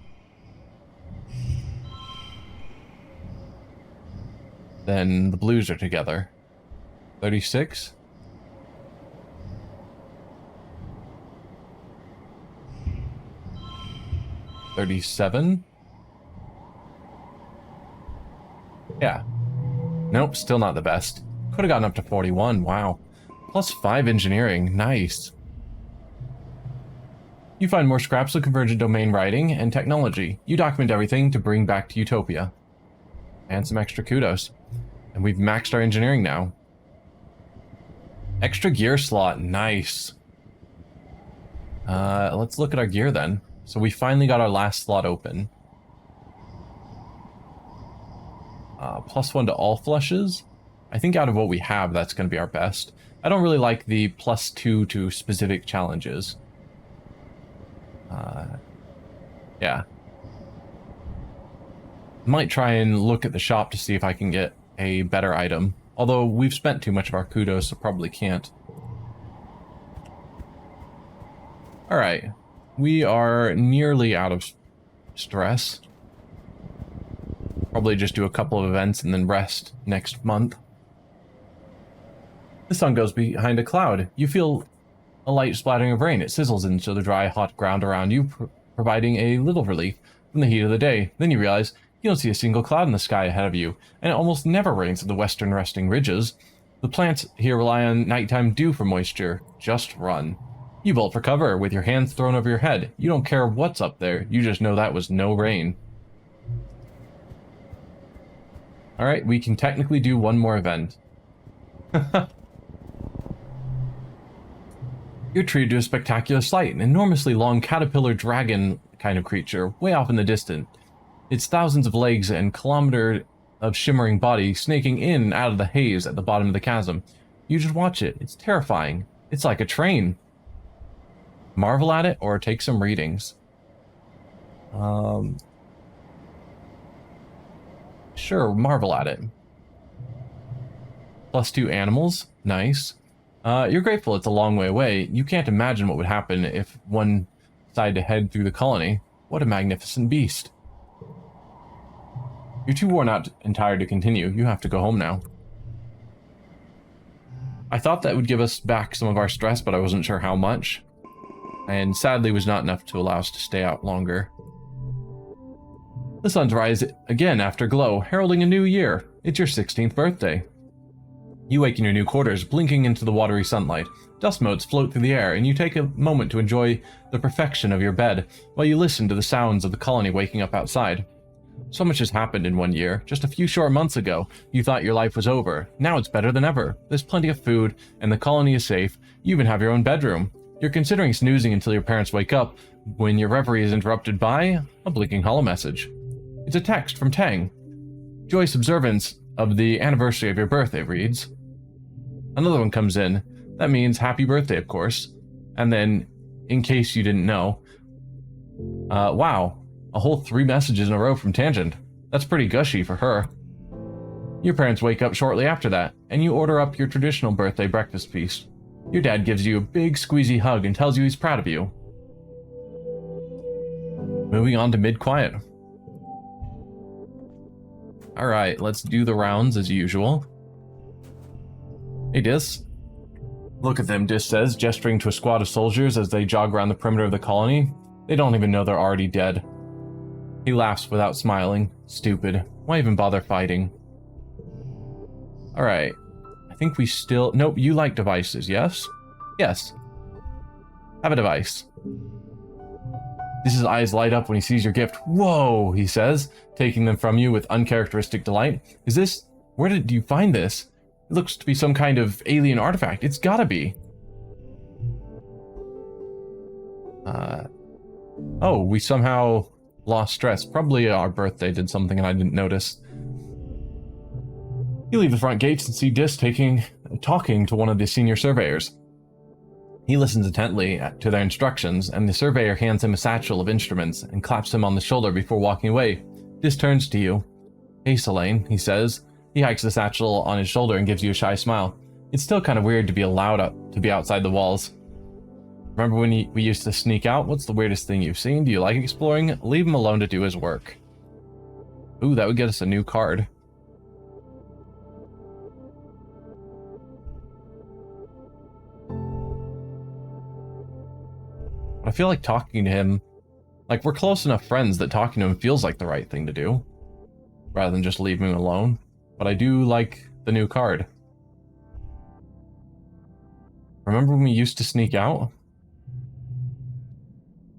then the blues are together. 36? $37? Yeah. Nope, still not the best. Could have gotten up to 41, wow. Plus 5 engineering, nice. You find more scraps of convergent domain writing and technology. You document everything to bring back to Utopia. And some extra kudos. And we've maxed our engineering now. Extra gear slot, nice. Let's look at our gear then. So we finally got our last slot open. +1 to all flushes. I think out of what we have, that's going to be our best. I don't really like the +2 to specific challenges. Yeah. Might try and look at the shop to see if I can get a better item. Although we've spent too much of our kudos, so probably can't. Alright. We are nearly out of stress. Probably just do a couple of events and then rest next month. The sun goes behind a cloud. You feel a light splattering of rain. It sizzles into the dry, hot ground around you, providing a little relief from the heat of the day. Then you realize you don't see a single cloud in the sky ahead of you, and it almost never rains at the western resting ridges. The plants here rely on nighttime dew for moisture. Just run. You bolt for cover with your hands thrown over your head. You don't care what's up there. You just know that was no rain. Alright, we can technically do one more event. You're treated to a spectacular sight, an enormously long caterpillar dragon kind of creature, way off in the distance. Its thousands of legs and kilometer of shimmering body snaking in and out of the haze at the bottom of the chasm. You just watch it. It's terrifying. It's like a train. Marvel at it or take some readings. Sure, marvel at it. +2 animals. Nice. You're grateful it's a long way away. You can't imagine what would happen if one decided to head through the colony. What a magnificent beast. You're too worn out and tired to continue. You have to go home now. I thought that would give us back some of our stress, but I wasn't sure how much. And sadly was not enough to allow us to stay out longer. The sun's rise again after glow, heralding a new year. It's your 16th birthday. You wake in your new quarters, blinking into the watery sunlight. Dust motes float through the air, and you take a moment to enjoy the perfection of your bed, while you listen to the sounds of the colony waking up outside. So much has happened in 1 year. Just a few short months ago, you thought your life was over. Now it's better than ever. There's plenty of food, and the colony is safe. You even have your own bedroom. You're considering snoozing until your parents wake up, when your reverie is interrupted by a blinking holo message. It's a text from Tang. Joyous observance of the anniversary of your birthday, reads. Another one comes in. That means happy birthday, of course. And then, in case you didn't know, wow, a whole 3 messages in a row from Tangent. That's pretty gushy for her. Your parents wake up shortly after that, and you order up your traditional birthday breakfast feast. Your dad gives you a big squeezy hug and tells you he's proud of you. Moving on to mid-quiet. Alright, let's do the rounds as usual. Hey, Dis. Look at them, Dis says, gesturing to a squad of soldiers as they jog around the perimeter of the colony. They don't even know they're already dead. He laughs without smiling. Stupid. Why even bother fighting? Alright. I think we still... Nope, you like devices, yes? Yes. Have a device. Dis's eyes light up when he sees your gift. Whoa, he says, taking them from you with uncharacteristic delight. Is this... Where did you find this? It looks to be some kind of alien artifact. It's gotta be. Oh, we somehow lost stress. Probably our birthday did something and I didn't notice. You leave the front gates and see Dis talking to one of the senior surveyors. He listens intently to their instructions, and the surveyor hands him a satchel of instruments and claps him on the shoulder before walking away. Dis turns to you. Hey, Selene, he says. He hikes the satchel on his shoulder and gives you a shy smile. It's still kind of weird to be allowed to be outside the walls. Remember when we used to sneak out? What's the weirdest thing you've seen? Do you like exploring? Leave him alone to do his work. Ooh, that would get us a new card. I feel like talking to him, like we're close enough friends that talking to him feels like the right thing to do, rather than just leaving him alone. But I do like the new card. Remember when we used to sneak out?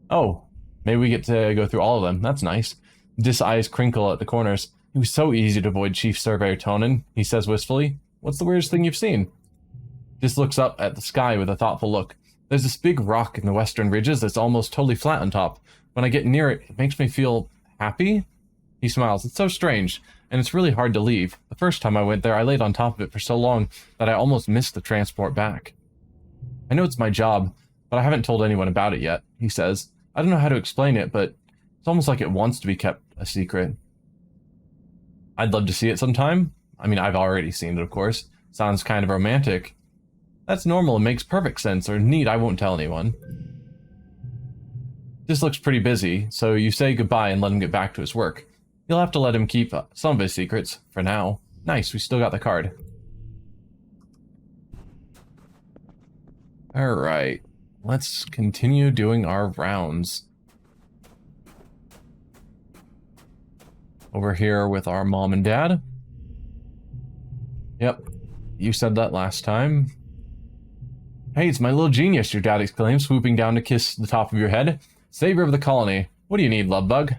Oh, maybe we get to go through all of them. That's nice. Dis eyes crinkle at the corners. It was so easy to avoid Chief Surveyor Tonin, he says wistfully. What's the weirdest thing you've seen? Dis looks up at the sky with a thoughtful look. There's this big rock in the western ridges that's almost totally flat on top. When I get near it, it makes me feel happy. He smiles. It's so strange, and it's really hard to leave. The first time I went there, I laid on top of it for so long that I almost missed the transport back. I know it's my job, but I haven't told anyone about it yet, he says. I don't know how to explain it, but it's almost like it wants to be kept a secret. I'd love to see it sometime. I mean, I've already seen it, of course. Sounds kind of romantic. That's normal and makes perfect sense, or neat, I won't tell anyone. This looks pretty busy, so you say goodbye and let him get back to his work. You'll have to let him keep some of his secrets, for now. Nice, we still got the card. Alright, let's continue doing our rounds. Over here with our mom and dad. Yep, you said that last time. Hey, it's my little genius, your dad exclaims, swooping down to kiss the top of your head. Savior of the colony. What do you need, love bug?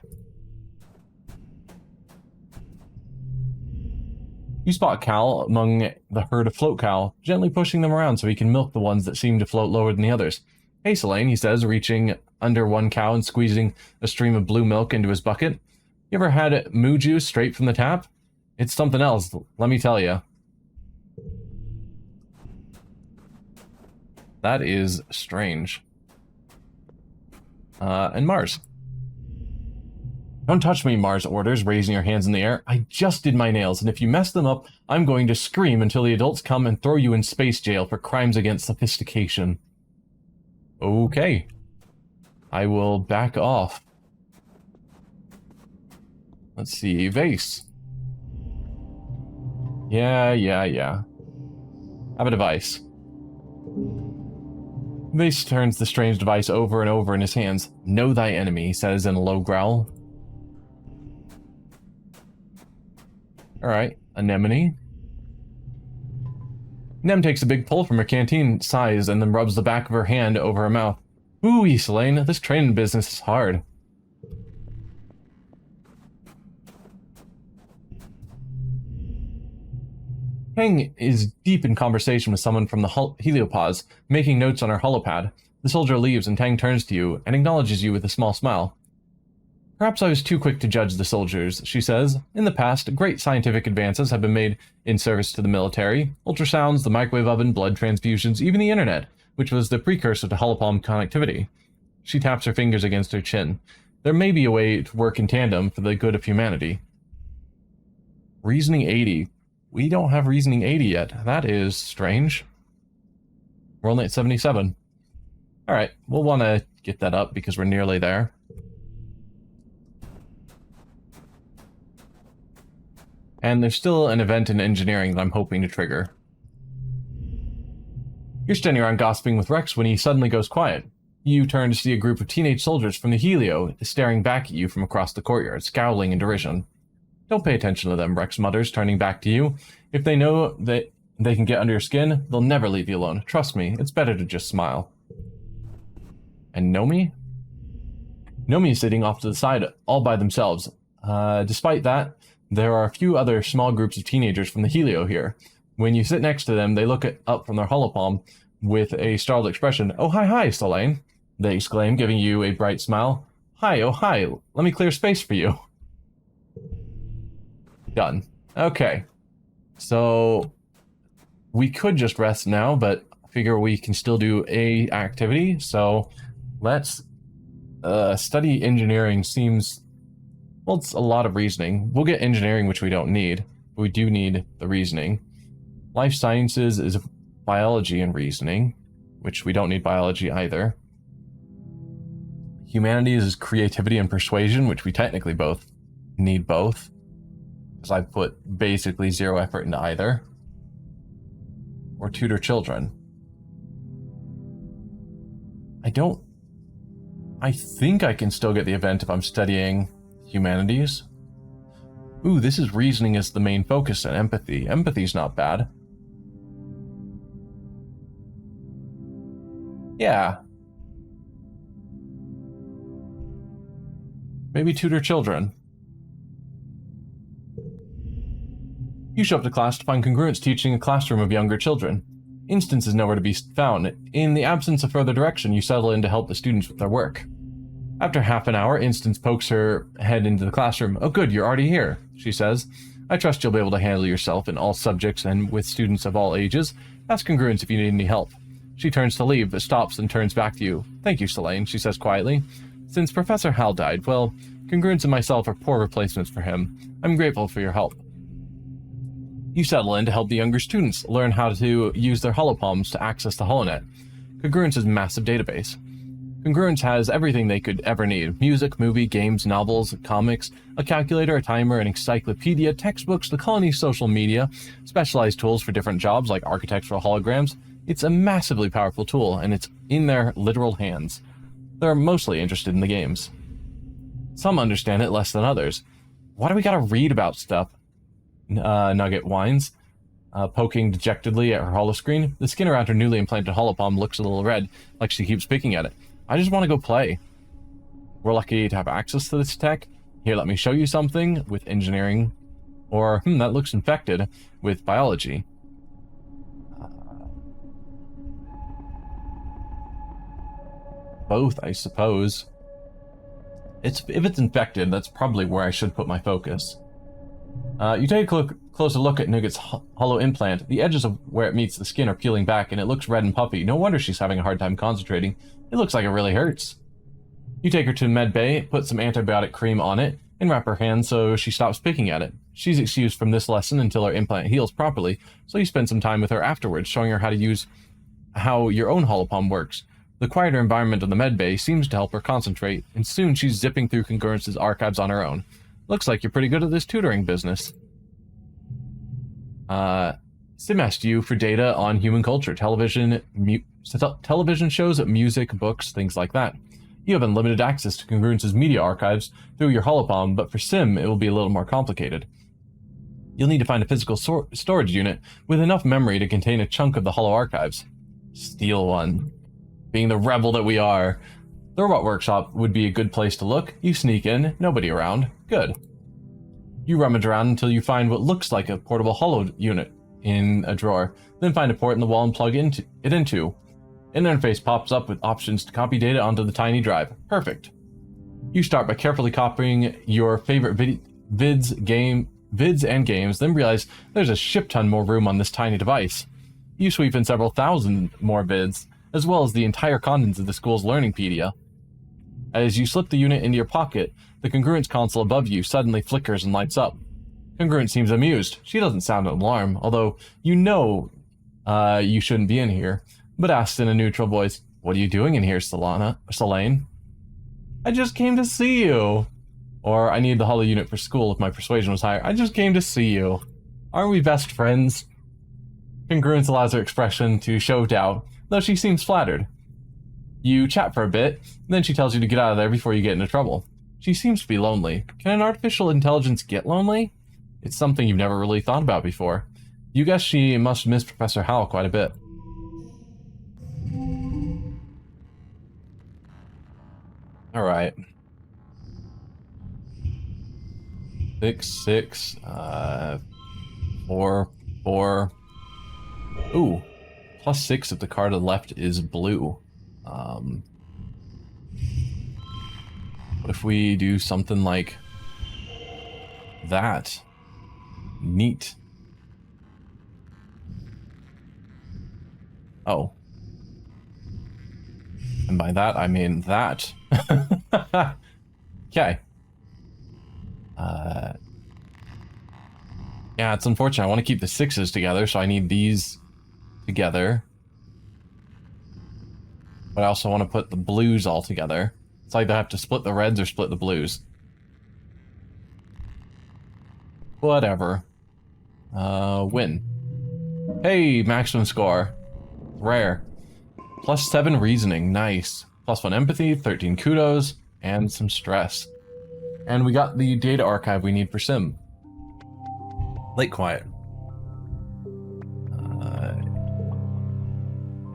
You spot Cal among the herd of float cow, gently pushing them around so he can milk the ones that seem to float lower than the others. Hey, Selene, he says, reaching under one cow and squeezing a stream of blue milk into his bucket. You ever had moo juice straight from the tap? It's something else, let me tell you. That is strange. And Mars. Don't touch me, Mars orders, raising her hands in the air. I just did my nails, and if you mess them up, I'm going to scream until the adults come and throw you in space jail for crimes against sophistication. Okay. I will back off. Let's see, Vase. Yeah. Have a device. Vase turns the strange device over and over in his hands. Know thy enemy, he says in a low growl. Alright, anemone. Nem takes a big pull from her canteen, sighs, and then rubs the back of her hand over her mouth. Ooh, Selene, this training business is hard. Heng is deep in conversation with someone from the heliopause, making notes on her holopad. The soldier leaves and Tang turns to you and acknowledges you with a small smile. Perhaps I was too quick to judge the soldiers, she says. In the past, great scientific advances have been made in service to the military. Ultrasounds, the microwave oven, blood transfusions, even the internet, which was the precursor to holopalm connectivity. She taps her fingers against her chin. There may be a way to work in tandem for the good of humanity. Reasoning 80. We don't have Reasoning 80 yet. That is strange. We're only at 77. Alright, we'll want to get that up because we're nearly there. And there's still an event in engineering that I'm hoping to trigger. You're standing around gossiping with Rex when he suddenly goes quiet. You turn to see a group of teenage soldiers from the Helio staring back at you from across the courtyard, scowling in derision. Don't pay attention to them, Rex mutters, turning back to you. If they know that they can get under your skin, they'll never leave you alone. Trust me, it's better to just smile. And Nomi? Nomi is sitting off to the side, all by themselves. Despite that, there are a few other small groups of teenagers from the Helio here. When you sit next to them, they look up from their holopalm with a startled expression. Oh, hi, Selene, they exclaim, giving you a bright smile. Hi, oh, hi, let me clear space for you. Done. Okay. So, we could just rest now, but I figure we can still do a activity. So, let's study engineering seems... Well, it's a lot of reasoning. We'll get engineering, which we don't need. But we do need the reasoning. Life sciences is biology and reasoning, which we don't need biology either. Humanities is creativity and persuasion, which we technically both need both. Because I put basically 0 effort into either. Or tutor children. I don't I think I can still get the event if I'm studying humanities. Ooh, this is reasoning as the main focus and empathy. Empathy's not bad. Yeah. Maybe tutor children. You show up to class to find Congruence teaching a classroom of younger children. Instance is nowhere to be found. In the absence of further direction, you settle in to help the students with their work. After half an hour, Instance pokes her head into the classroom. Oh good, you're already here, she says. I trust you'll be able to handle yourself in all subjects and with students of all ages. Ask Congruence if you need any help. She turns to leave, but stops and turns back to you. Thank you, Selene, she says quietly. Since Professor Hal died, well, Congruence and myself are poor replacements for him. I'm grateful for your help. You settle in to help the younger students learn how to use their holopalms to access the HoloNet, Congruence's massive database. Congruence has everything they could ever need: music, movie, games, novels, comics, a calculator, a timer, an encyclopedia, textbooks, the colony's social media, specialized tools for different jobs like architectural holograms. It's a massively powerful tool, and it's in their literal hands. They're mostly interested in the games. Some understand it less than others. Why do we gotta read about stuff? Nugget whines, poking dejectedly at her holoscreen. The skin around her newly implanted holopalm looks a little red, like she keeps picking at it. I just want to go play. We're lucky to have access to this tech. Here, let me show you something with engineering. Or, that looks infected with biology. Both, I suppose. If it's infected, that's probably where I should put my focus. You take a closer look at Nugget's hollow implant. The edges of where it meets the skin are peeling back, and it looks red and puffy. No wonder she's having a hard time concentrating. It looks like it really hurts. You take her to med bay, put some antibiotic cream on it, and wrap her hand so she stops picking at it. She's excused from this lesson until her implant heals properly, so you spend some time with her afterwards, showing her how your own holopalm works. The quieter environment of the med bay seems to help her concentrate, and soon she's zipping through Congruence's archives on her own. Looks like you're pretty good at this tutoring business. Sim asked you for data on human culture, television shows, music, books, things like that. You have unlimited access to Congruence's media archives through your holopalm, but for Sim, it will be a little more complicated. You'll need to find a physical storage unit with enough memory to contain a chunk of the holo archives. Steal one. Being the rebel that we are. The robot workshop would be a good place to look. You sneak in, nobody around. Good. You rummage around until you find what looks like a portable holo unit in a drawer, then find a port in the wall and plug it into. An interface pops up with options to copy data onto the tiny drive. Perfect. You start by carefully copying your favorite vids and games, then realize there's a ship ton more room on this tiny device. You sweep in several thousand more vids, as well as the entire contents of the school's Learningpedia. As you slip the unit into your pocket, the Congruence console above you suddenly flickers and lights up. Congruence seems amused. She doesn't sound an alarm, although you know you shouldn't be in here, but asks in a neutral voice, "What are you doing in here, Selene?" "I just came to see you." Or, "I need the holo unit for school if my persuasion was higher. I just came to see you. Aren't we best friends?" Congruence allows her expression to show doubt, though she seems flattered. You chat for a bit, then she tells you to get out of there before you get into trouble. She seems to be lonely. Can an artificial intelligence get lonely? It's something you've never really thought about before. You guess she must miss Professor Hal quite a bit. Alright. 6, 4, 4. Ooh. +6 if the card on the left is blue. What if we do something like that? Neat. Oh. And by that, I mean that. Okay. Yeah, it's unfortunate. I want to keep the 6s together, so I need these together. But I also want to put the blues all together. It's like they have to split the reds or split the blues. Whatever. Win. Hey, maximum score. Rare. +7 reasoning. Nice. +1 empathy, 13 kudos, and some stress. And we got the data archive we need for Sim. Late quiet.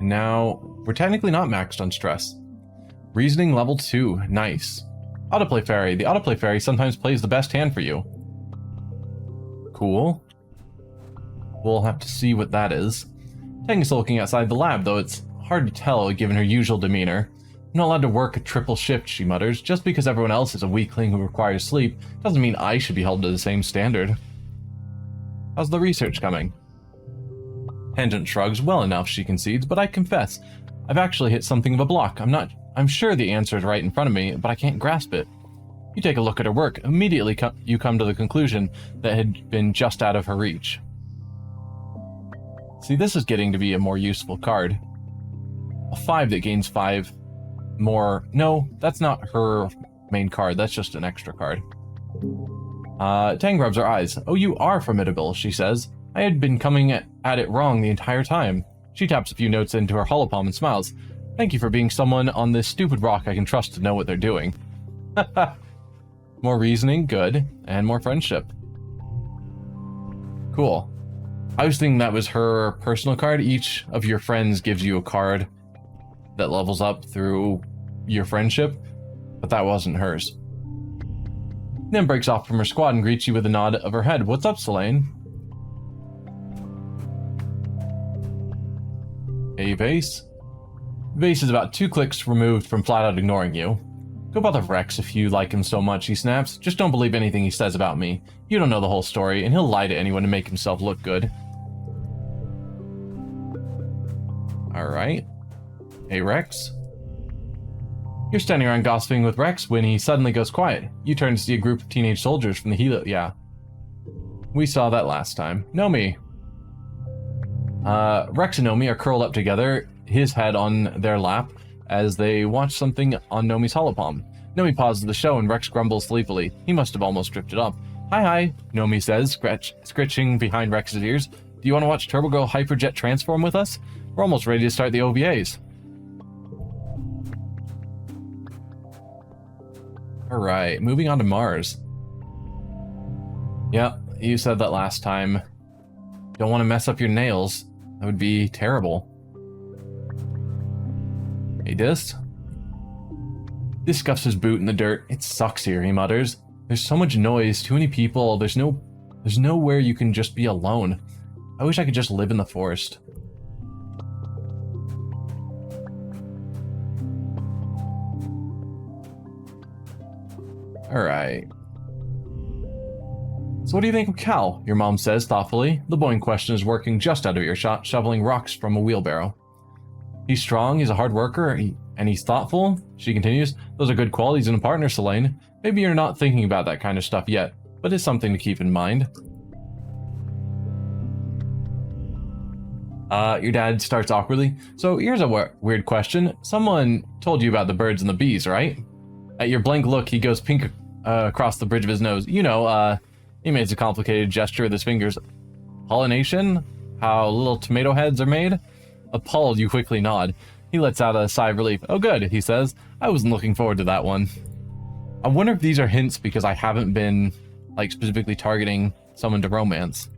Now, we're technically not maxed on stress. Reasoning level 2, nice. Autoplay Fairy. The Autoplay Fairy sometimes plays the best hand for you. Cool. We'll have to see what that is. Tang is looking outside the lab, though it's hard to tell given her usual demeanor. I'm not allowed to work a triple shift, she mutters. Just because everyone else is a weakling who requires sleep doesn't mean I should be held to the same standard. How's the research coming? Tangent shrugs. Well enough, she concedes, but I confess, I've actually hit something of a block. I'm sure the answer is right in front of me, but I can't grasp it. You take a look at her work. Immediately you come to the conclusion that had been just out of her reach. See, this is getting to be a more useful card. A 5 that gains 5 more... No, that's not her main card. That's just an extra card. Tang rubs her eyes. Oh, you are formidable, she says. I had been coming at it wrong the entire time. She taps a few notes into her holopalm and smiles. Thank you for being someone on this stupid rock I can trust to know what they're doing. More reasoning, good, and more friendship. Cool. I was thinking that was her personal card. Each of your friends gives you a card that levels up through your friendship, but that wasn't hers. Then breaks off from her squad and greets you with a nod of her head. What's up, Selene? Hey, Vase. Vase is about 2 clicks removed from flat out ignoring you. Go bother Rex if you like him so much, he snaps. Just don't believe anything he says about me. You don't know the whole story, and he'll lie to anyone to make himself look good. Alright. Hey, Rex. You're standing around gossiping with Rex when he suddenly goes quiet. You turn to see a group of teenage soldiers from the Helo... Yeah. We saw that last time. Nomi. Rex and Nomi are curled up together, his head on their lap, as they watch something on Nomi's holopalm. Nomi pauses the show and Rex grumbles sleepily. He must have almost drifted off. Hi, Nomi says, scritching behind Rex's ears. Do you want to watch Turbo Girl Hyperjet transform with us? We're almost ready to start the OVAs. Alright, moving on to Mars. Yeah, you said that last time. Don't want to mess up your nails. That would be terrible. Hey, Dis. Dis scuffs his boot in the dirt. It sucks here, he mutters. There's so much noise, too many people, there's nowhere you can just be alone. I wish I could just live in the forest. Alright. So what do you think of Cal? Your mom says thoughtfully. The boy in question is working just out of earshot, shoveling rocks from a wheelbarrow. He's strong, he's a hard worker, and he's thoughtful, she continues. Those are good qualities in a partner, Selene. Maybe you're not thinking about that kind of stuff yet, but it's something to keep in mind. Your dad starts awkwardly. So here's a weird question. Someone told you about the birds and the bees, right? At your blank look, he goes pink across the bridge of his nose. You know, he makes a complicated gesture with his fingers. Pollination? How little tomato heads are made? Appalled, you quickly nod. He lets out a sigh of relief. Oh good, he says. I wasn't looking forward to that one. I wonder if these are hints because I haven't been, like, specifically targeting someone to romance.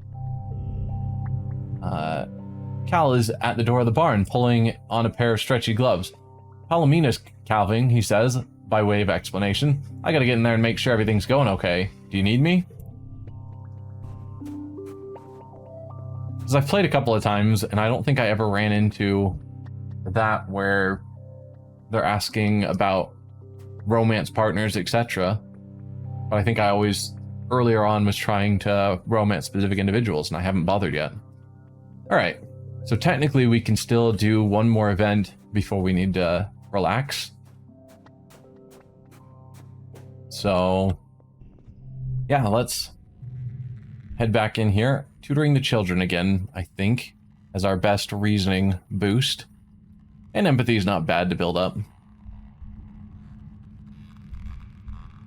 Cal is at the door of the barn, pulling on a pair of stretchy gloves. Palomina's calving, he says, by way of explanation. I gotta get in there and make sure everything's going okay. Do you need me? Because I've played a couple of times, and I don't think I ever ran into that where they're asking about romance partners, etc. But I think I always, earlier on, was trying to romance specific individuals, and I haven't bothered yet. Alright, so technically we can still do one more event before we need to relax. So, yeah, let's head back in here. Tutoring the children again, I think, as our best reasoning boost. And empathy is not bad to build up.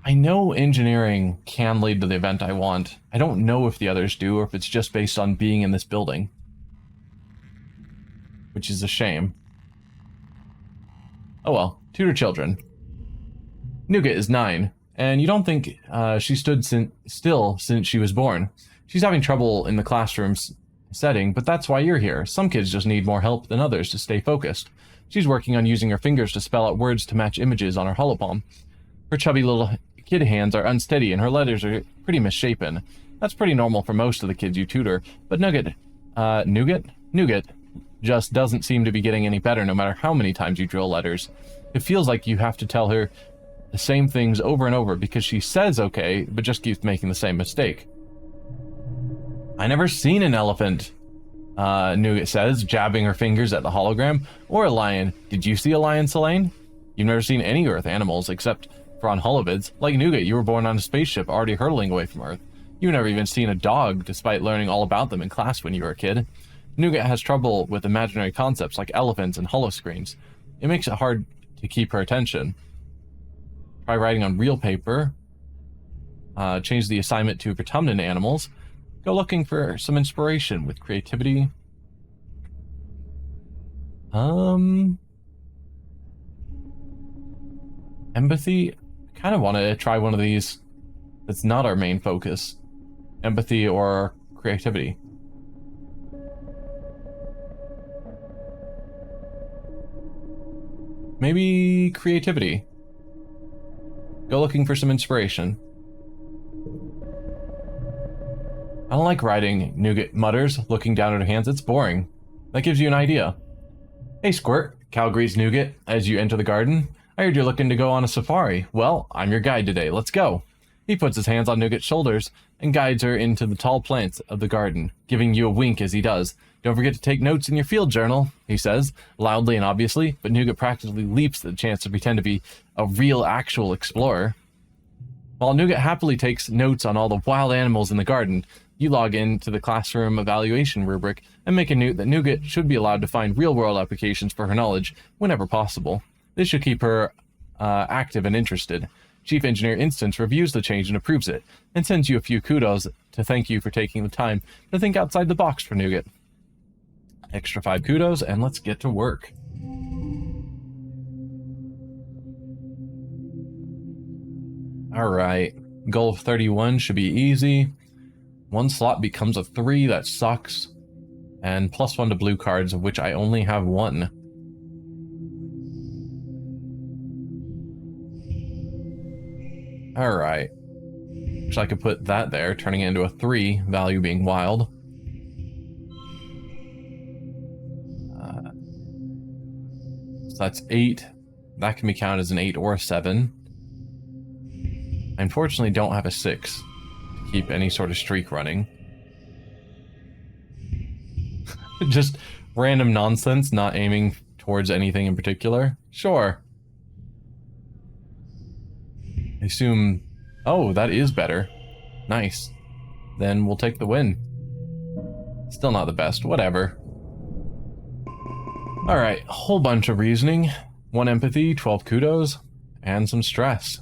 I know engineering can lead to the event I want. I don't know if the others do, or if it's just based on being in this building. Which is a shame. Oh well, Tutor children. Nougat is 9, and you don't think she stood still since she was born. She's having trouble in the classroom setting, but that's why you're here. Some kids just need more help than others to stay focused. She's working on using her fingers to spell out words to match images on her holopalm. Her chubby little kid hands are unsteady, and her letters are pretty misshapen. That's pretty normal for most of the kids you tutor, but Nougat just doesn't seem to be getting any better no matter how many times you drill letters. It feels like you have to tell her the same things over and over because she says okay, but just keeps making the same mistake. I never seen an elephant, Nougat says, jabbing her fingers at the hologram. Or a lion. Did you see a lion, Selene? You've never seen any Earth animals, except for on holovids. Like Nougat, you were born on a spaceship already hurtling away from Earth. You've never even seen a dog, despite learning all about them in class when you were a kid. Nougat has trouble with imaginary concepts like elephants and holoscreens. It makes it hard to keep her attention. Try writing on real paper. Change the assignment to retumnant animals. Go looking for some inspiration with creativity. Empathy? I kind of want to try one of these that's not our main focus. Empathy or creativity. Maybe creativity. Go looking for some inspiration. I don't like writing, Nougat mutters, looking down at her hands. It's boring. That gives you an idea. Hey, Squirt, Cal greets Nougat as you enter the garden. I heard you're looking to go on a safari. Well, I'm your guide today. Let's go. He puts his hands on Nougat's shoulders and guides her into the tall plants of the garden, giving you a wink as he does. Don't forget to take notes in your field journal, he says, loudly and obviously, but Nougat practically leaps at the chance to pretend to be a real, actual explorer. While Nougat happily takes notes on all the wild animals in the garden, you log into the classroom evaluation rubric and make a note that Nougat should be allowed to find real-world applications for her knowledge whenever possible. This should keep her active and interested. Chief Engineer Instance reviews the change and approves it, and sends you a few kudos to thank you for taking the time to think outside the box for Nougat. Extra 5 kudos, and let's get to work. Alright, goal of 31 should be easy. One slot becomes a 3, that sucks. And +1 to blue cards, of which I only have 1. Alright. So I could put that there, turning it into a 3, value being wild. So that's 8. That can be counted as an 8 or a 7. I unfortunately don't have a 6 to keep any sort of streak running. Just random nonsense, not aiming towards anything in particular. Sure. I assume... Oh, that is better. Nice. Then we'll take the win. Still not the best. Whatever. Alright, a whole bunch of reasoning. 1 empathy, 12 kudos, and some stress.